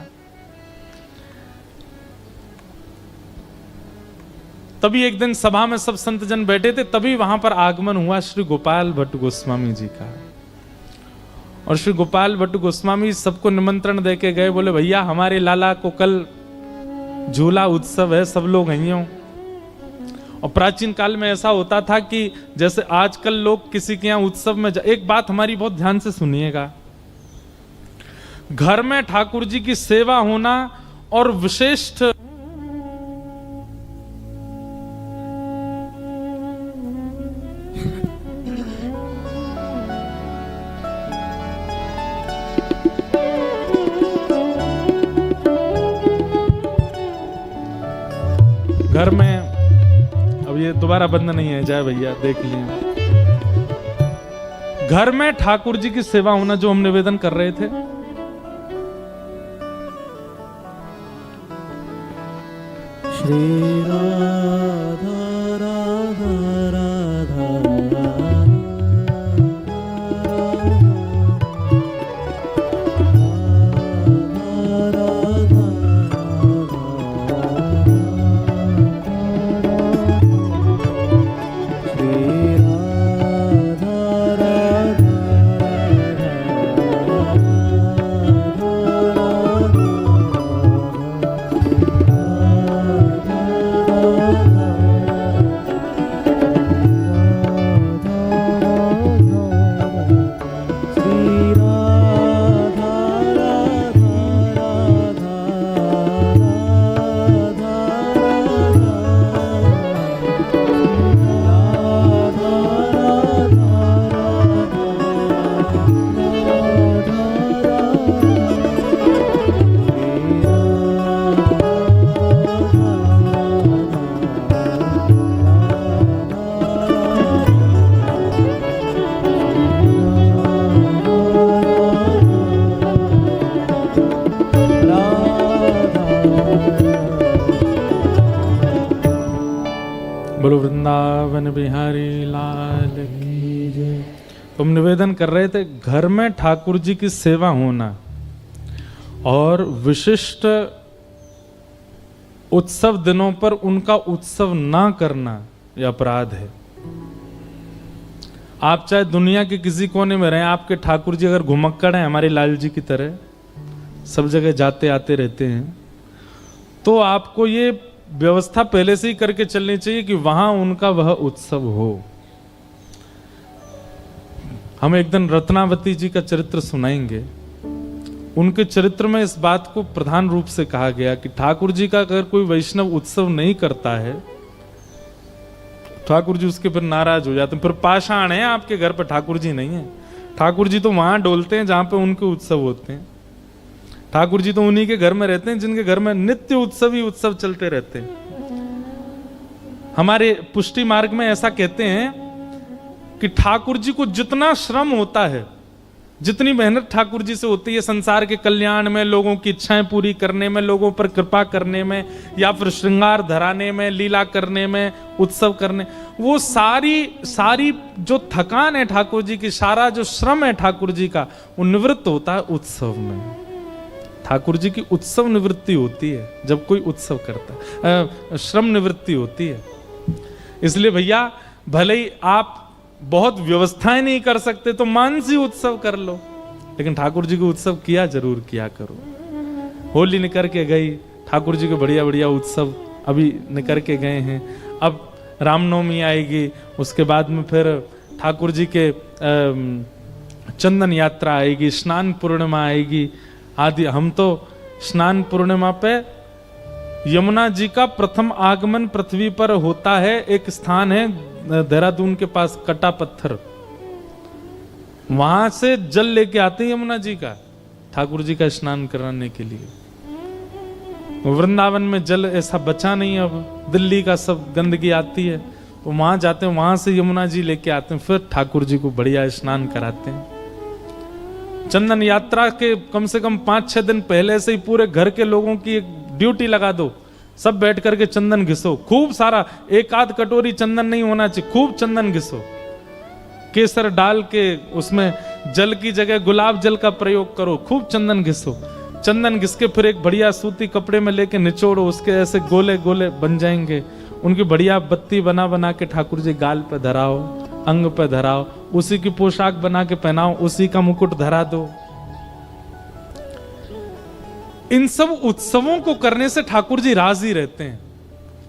तभी एक दिन सभा में सब संत जन बैठे थे, तभी वहां पर आगमन हुआ श्री गोपाल भट्ट गोस्वामी जी का। और श्री गोपाल भट्ट गोस्वामी सबको निमंत्रण देके गए, बोले भैया हमारे लाला को कल झूला उत्सव है, सब लोग आइए। और प्राचीन काल में ऐसा होता था कि जैसे आजकल लोग किसी के यहाँ उत्सव में एक बात हमारी बहुत ध्यान से सुनिएगा, घर में ठाकुर जी की सेवा होना और विशिष्ट घर में, अब ये दोबारा बंद नहीं है, जय भैया देख लिए, घर में ठाकुर जी की सेवा होना जो हम निवेदन कर रहे थे, श्री राधा राधा राधा बोलो वृंदावन बिहारी लाल की जय। तुम निवेदन कर रहे थे घर में ठाकुर जी की सेवा होना और विशिष्ट उत्सव दिनों पर उनका उत्सव ना करना यह अपराध है। आप चाहे दुनिया के किसी कोने में रहें, आपके ठाकुर जी अगर घुमक्कड़ हैं हमारे लाल जी की तरह, सब जगह जाते आते रहते हैं, तो आपको ये व्यवस्था पहले से ही करके चलनी चाहिए कि वहां उनका वह उत्सव हो। हम एक दिन रत्नावती जी का चरित्र सुनाएंगे। उनके चरित्र में इस बात को प्रधान रूप से कहा गया कि ठाकुर जी का अगर कोई वैष्णव उत्सव नहीं करता है, ठाकुर जी उसके फिर नाराज हो जाते हैं, फिर पाषाण है आपके घर पर, ठाकुर जी नहीं है। ठाकुर जी तो वहां डोलते हैं जहां पे उनके उत्सव होते हैं। ठाकुर जी तो उन्हीं के घर में रहते हैं जिनके घर में नित्य उत्सव ही उत्सव चलते रहते हैं। हमारे पुष्टि मार्ग में ऐसा कहते हैं कि ठाकुर जी को जितना श्रम होता है, जितनी मेहनत ठाकुर जी से होती है संसार के कल्याण में, लोगों की इच्छाएं पूरी करने में, लोगों पर कृपा करने में, या फिर श्रृंगार धराने में, लीला करने में, उत्सव करने, वो सारी जो थकान है ठाकुर जी की, सारा जो श्रम है ठाकुर जी का, वो निवृत्त होता है उत्सव में। ठाकुर जी की उत्सव निवृत्ति होती है जब कोई उत्सव करता है, श्रम निवृत्ति होती है। इसलिए भैया भले ही आप बहुत व्यवस्थाएं नहीं कर सकते तो मानसी उत्सव कर लो, लेकिन ठाकुर जी को उत्सव किया जरूर किया करो। होली निकल के गई, ठाकुर जी के बढ़िया बढ़िया उत्सव अभी निकल के गए हैं। अब रामनवमी आएगी, उसके बाद में फिर ठाकुर जी के चंदन यात्रा आएगी, स्नान पूर्णिमा आएगी आदि। हम तो स्नान पूर्णिमा पे यमुना जी का प्रथम आगमन पृथ्वी पर होता है। एक स्थान है देहरादून के पास, कटा पत्थर, वहां से जल लेके आते हैं यमुना जी का, ठाकुर जी का स्नान कराने के लिए। वृंदावन में जल ऐसा बचा नहीं, अब दिल्ली का सब गंदगी आती है, तो वहां जाते हैं, वहां से यमुना जी लेके आते हैं, फिर ठाकुर जी को बढ़िया स्नान कराते हैं। चंदन यात्रा के कम से कम 5-6 दिन पहले से ही पूरे घर के लोगों की एक ड्यूटी लगा दो, सब बैठ करके चंदन घिसो, खूब सारा, एक आध कटोरी चंदन नहीं होना चाहिए, खूब चंदन घिसो, केसर डाल के उसमें जल की जगह गुलाब जल का प्रयोग करो, खूब चंदन घिसो। चंदन घिस के फिर एक बढ़िया सूती कपड़े में लेके निचोड़ो, उसके ऐसे गोले गोले बन जाएंगे, उनकी बढ़िया बत्ती बना बना के ठाकुर जी गाल पे धराओ, अंग पे धराओ, उसी की पोशाक बना के पहनाओ, उसी का मुकुट धरा दो। इन सब उत्सवों को करने से ठाकुर जी राजी रहते हैं।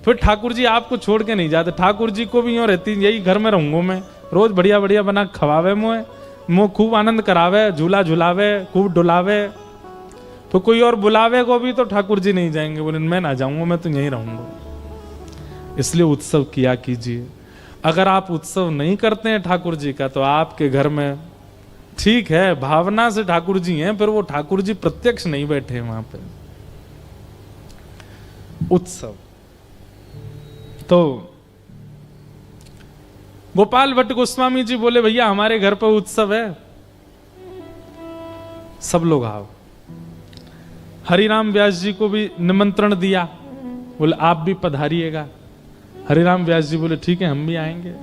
फिर ठाकुर जी आपको छोड़ के नहीं जाते। ठाकुर जी को भी यूं रहती, यही घर में रहूंगा मैं, रोज बढ़िया बढ़िया बना खवावे, मुँह खूब आनंद करावे, झूला झुलावे, खूब डुलावे। तो कोई और बुलावे को भी तो ठाकुर जी नहीं जाएंगे, बोले मैं ना जाऊंगा, मैं तो यहीं रहूंगा। इसलिए उत्सव किया कीजिए। अगर आप उत्सव नहीं करते हैं ठाकुर जी का, तो आपके घर में ठीक है भावना से ठाकुर जी हैं, फिर वो ठाकुर जी प्रत्यक्ष नहीं बैठे वहां पे। उत्सव तो गोपाल भट्ट गोस्वामी जी बोले भैया हमारे घर पर उत्सव है, सब लोग आओ। हरिराम व्यास जी को भी निमंत्रण दिया, बोले आप भी पधारिएगा। हरिराम व्यास जी बोले ठीक है हम भी आएंगे।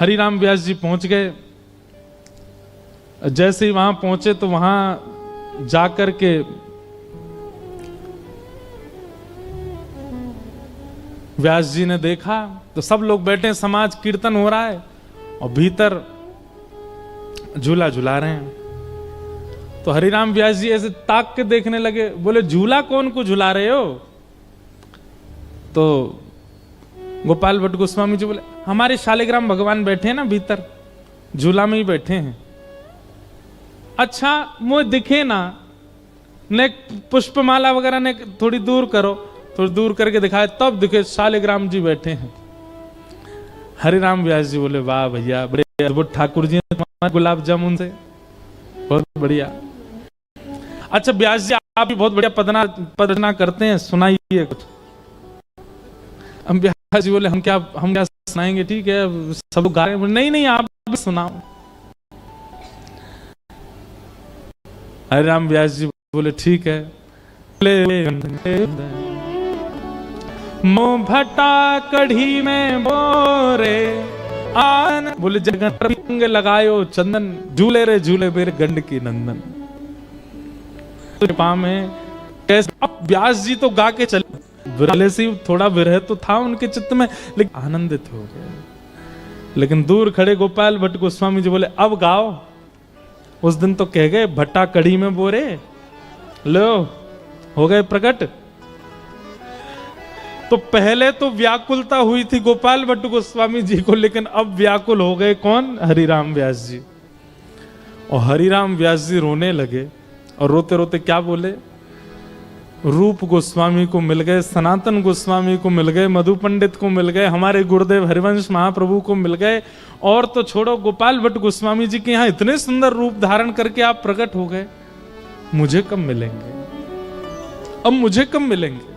हरिराम व्यास जी पहुंच गए। जैसे ही वहां पहुंचे तो वहां जाकर के व्यास जी ने देखा तो सब लोग बैठे, समाज कीर्तन हो रहा है और भीतर झूला झुला रहे हैं। तो हरिराम व्यास जी ऐसे ताक के देखने लगे, बोले झूला कौन को झुला रहे हो? तो गोपाल भट्ट गोस्वामी जी बोले हमारे शालिग्राम भगवान बैठे हैं ना भीतर, झूला में ही बैठे हैं। अच्छा मुझे दिखे ना, ने पुष्पमाला वगैरह ने थोड़ी दूर करो, थोड़ी दूर करके दिखाए तब दिखे शालिग्राम जी बैठे हैं। हरिराम व्यास जी बोले वाह भैया बड़े अद्भुत ठाकुर जी ने गुलाब जामुन से, बहुत बढ़िया। अच्छा व्यास जी आप भी बहुत बढ़िया पदरचना करते हैं, सुनाइए कुछ। हम व्यास जी बोले हम क्या सुनाएंगे, ठीक है सब गा रहे हैं। नहीं नहीं आप भी सुनाओ। हरिराम व्यास जी बोले ठीक है। मोह भटा कढ़ी में बोरे आन, बोले जगत रंग लगायो चंदन, झूले रे झूले बेर गंड की नंदन। कृपा में कैसे, अब व्यास जी तो गा के चले, विरह से थोड़ा विरह तो था उनके चित्त में, लेकिन आनंदित हो गए। लेकिन दूर खड़े गोपाल भट्ट गोस्वामी जी बोले अब गाओ। उस दिन तो कह गए भट्टा कड़ी में बोरे, लो हो गए प्रकट। तो पहले तो व्याकुलता हुई थी गोपाल भट्ट गोस्वामी जी को, लेकिन अब व्याकुल हो गए कौन? हरिराम व्यास जी। और हरिराम व्यास जी रोने लगे और रोते रोते क्या बोले? रूप गोस्वामी को मिल गए, सनातन गोस्वामी को मिल गए, मधु पंडित को मिल गए, हमारे गुरुदेव हरिवंश महाप्रभु को मिल गए, और तो छोड़ो गोपाल भट्ट गोस्वामी जी के यहाँ इतने सुंदर रूप धारण करके आप प्रकट हो गए। मुझे कब मिलेंगे? अब मुझे कब मिलेंगे?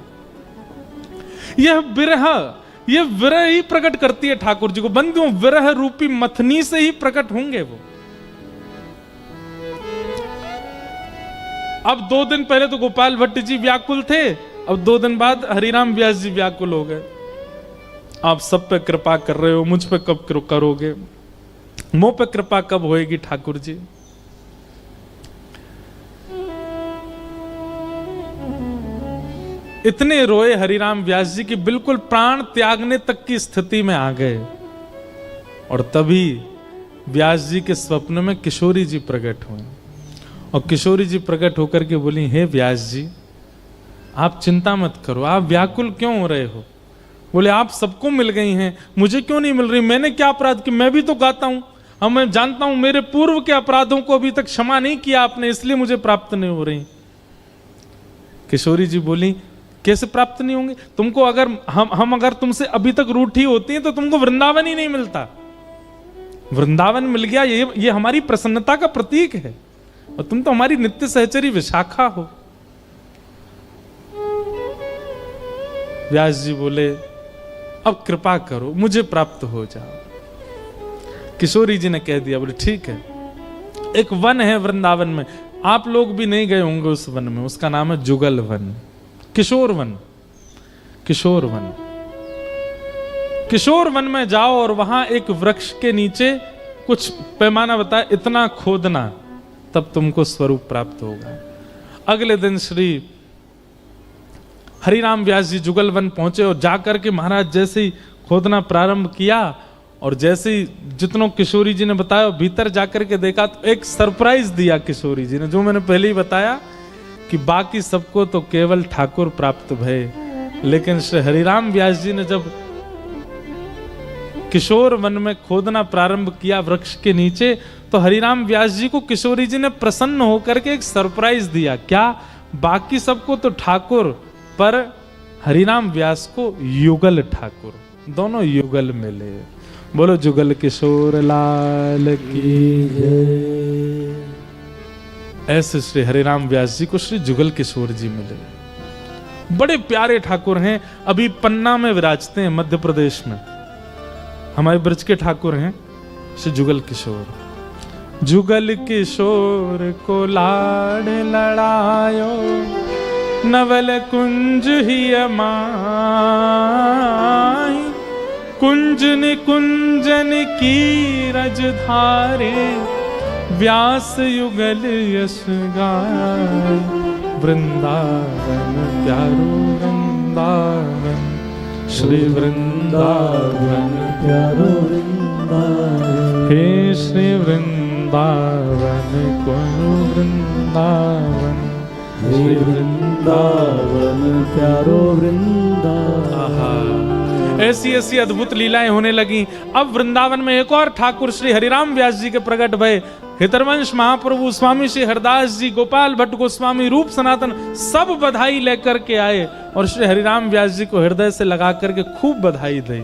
यह विरह ही प्रकट करती है ठाकुर जी को। बंधुओं विरह रूपी मथनी से ही प्रकट होंगे वो। अब 2 दिन पहले तो गोपाल भट्ट जी व्याकुल थे, अब 2 दिन बाद हरिराम व्यास जी व्याकुल हो गए। आप सब पे कृपा कर रहे हो, मुझ पे कब करोगे? मुंह पे कृपा कब होएगी ठाकुर जी? इतने रोए हरिराम व्यास जी की बिल्कुल प्राण त्यागने तक की स्थिति में आ गए। और तभी व्यास जी के स्वप्न में किशोरी जी प्रकट हुए और किशोरी जी प्रकट होकर के बोली हे व्यास जी आप चिंता मत करो, आप व्याकुल क्यों हो रहे हो? बोले आप सबको मिल गई हैं, मुझे क्यों नहीं मिल रही? मैंने क्या अपराध किया? मैं भी तो गाता हूं, अब मैं जानता हूं मेरे पूर्व के अपराधों को अभी तक क्षमा नहीं किया आपने, इसलिए मुझे प्राप्त नहीं हो रही। किशोरी जी बोली कैसे प्राप्त नहीं होंगे? तुमको अगर हम अगर तुमसे अभी तक रूठी होती हैं तो तुमको वृंदावन ही नहीं मिलता। वृंदावन मिल गया, ये हमारी प्रसन्नता का प्रतीक है, और तुम तो हमारी नित्य सहचरी विशाखा हो। व्यास जी बोले अब कृपा करो मुझे प्राप्त हो जाओ। किशोरी जी ने कह दिया, बोले ठीक है। एक वन है वृंदावन में, आप लोग भी नहीं गए होंगे उस वन में, उसका नाम है जुगल वन, किशोर वन। किशोर वन, किशोर वन में जाओ और वहां एक वृक्ष के नीचे कुछ पैमाना बताया, इतना खोदना तब तुमको स्वरूप प्राप्त होगा। अगले दिन श्री हरिराम व्यास जी जुगल वन पहुंचे और जाकर के महाराज जैसे ही खोदना प्रारंभ किया और जैसे ही जितनों किशोरी जी ने बताया भीतर जाकर के देखा तो एक सरप्राइज दिया किशोरी जी ने, जो मैंने पहले ही बताया कि बाकी सबको तो केवल ठाकुर प्राप्त भय, लेकिन श्री हरिराम व्यास जी ने जब किशोर वन में खोदना प्रारंभ किया वृक्ष के नीचे, तो हरिराम व्यास जी को किशोरी जी ने प्रसन्न होकर के एक सरप्राइज दिया। क्या? बाकी सबको तो ठाकुर, पर हरिराम व्यास को युगल ठाकुर, दोनों युगल मिले। बोलो जुगल किशोर लाल की जय। ऐसे श्री हरिराम व्यास जी को श्री जुगल किशोर जी मिले। बड़े प्यारे ठाकुर हैं, अभी पन्ना में विराजते हैं मध्य प्रदेश में। हमारे ब्रज के ठाकुर हैं श्री जुगल किशोर। जुगल किशोर को लाड लड़ायो, नवल कुंज ही माई, कुंज निकुंजन की रज धारे, व्यास युगल यश गाय। वृंदावन प्यारो वृंदावन, श्री वृंदावन प्यारो वृंदावन, हे श्री वृंदावन कोनो वृंदावन, श्री वृंदावन प्यारो वृंदावन। ऐसी ऐसी अद्भुत लीलाएं होने लगी। अब वृंदावन में एक और ठाकुर श्री हरिराम व्यास जी के प्रकट भय। हितरवंश महाप्रभु, स्वामी श्री हरदास जी, गोपाल भट्ट गोस्वामी, रूप सनातन सब बधाई लेकर के आए और श्री हरिराम व्यास जी को हृदय से लगा करके खूब बधाई दी।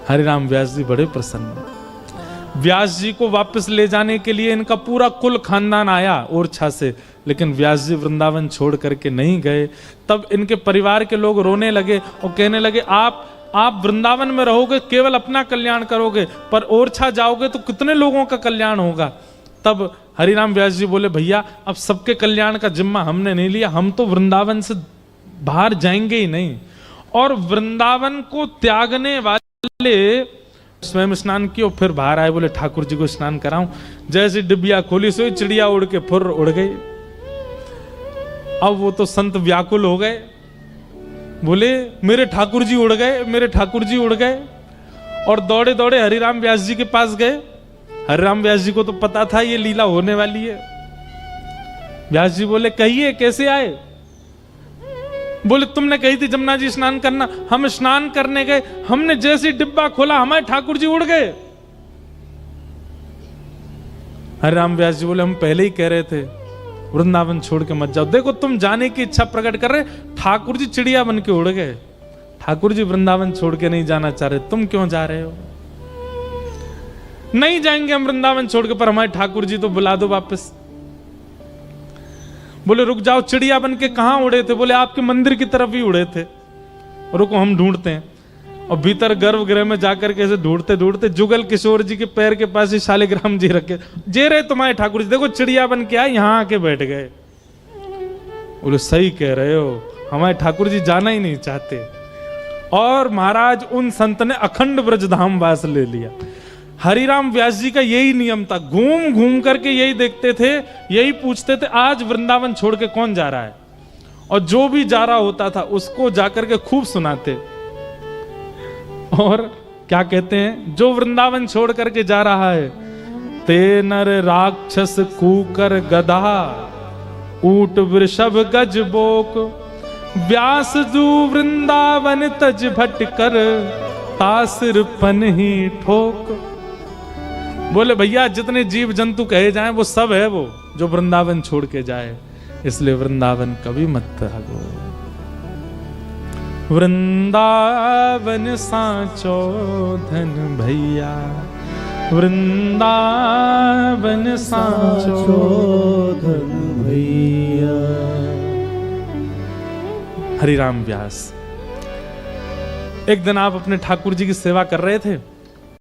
हरिराम व्यास जी बड़े प्रसन्न। व्यास जी को वापस ले जाने के लिए इनका पूरा कुल खानदान आया ओरछा से, लेकिन व्यास जी वृंदावन छोड़ करके नहीं गए। तब इनके परिवार के लोग रोने लगे और कहने लगे, आप वृंदावन में रहोगे केवल अपना कल्याण करोगे, पर ओरछा जाओगे तो कितने लोगों का कल्याण होगा। तब हरिराम व्यास जी बोले, भैया अब सबके कल्याण का जिम्मा हमने नहीं लिया, हम तो वृंदावन से बाहर जाएंगे ही नहीं। और वृंदावन को त्यागने वाले स्वयं स्नान किया, फिर बाहर आए, बोले ठाकुर जी को स्नान कराऊं। जैसे डिबिया खोली सोई चिड़िया उड़ के फुर उड़ गई। अब वो तो संत व्याकुल हो गए, बोले मेरे ठाकुर जी उड़ गए, मेरे ठाकुर जी उड़ गए। और दौड़े दौड़े हरिराम व्यास जी के पास गए। हरिराम व्यास जी को तो पता था ये लीला होने वाली है। व्यास जी बोले, कहिए कैसे आए। बोले तुमने कही थी जमुना जी स्नान करना, हम स्नान करने गए, हमने जैसे डिब्बा खोला हमारे ठाकुर जी उड़ गए। हरिराम व्यास जी बोले, हम पहले ही कह रहे थे वृंदावन छोड़ के मत जाओ। देखो तुम जाने की इच्छा प्रकट कर रहे, ठाकुर जी चिड़िया बन के उड़ गए, ठाकुर जी वृंदावन छोड़ के नहीं जाना चाह रहे, तुम क्यों जा रहे हो। नहीं जाएंगे हम वृंदावन छोड़ के, पर हमारे ठाकुर जी तो बुला दो वापस। बोले रुक जाओ, चिड़िया बन के कहां उड़े थे। बोले आपके मंदिर की तरफ ही उड़े थे, रुको हम ढूंढते हैं। और भीतर गर्भगृह में जाकर के ऐसे ढूंढते ढूंढते जुगल किशोर जी के पैर के पास ही शालिग्राम जी रखे, जे रहे तुम्हारे ठाकुर जी, देखो चिड़िया बन के आए, यहां आके बैठ गए। बोले सही कह रहे हो, हमारे ठाकुर जी जाना ही नहीं चाहते। और महाराज उन संत ने अखंड ब्रजधाम वास ले लिया। हरिराम व्यास जी का यही नियम था, घूम घूम करके यही देखते थे, यही पूछते थे आज वृंदावन छोड़ के कौन जा रहा है। और जो भी जा रहा होता था उसको जाकर के खूब सुनाते। और क्या कहते हैं, जो वृंदावन छोड़ करके जा रहा है, ते नर राक्षस कूकर गधा, ऊंट वृषभ गज बोक, व्यास जू वृंदावन तज भटकर, तासिर पन ही ठोक। बोले भैया जितने जीव जंतु कहे जाएं वो सब है वो जो वृंदावन छोड़ के जाए, इसलिए वृंदावन कभी मत त्यागो। वृंदावन सांचो धन भैया, वृंदावन सांचो धन भैया। हरिराम व्यास, एक दिन आप अपने ठाकुर जी की सेवा कर रहे थे,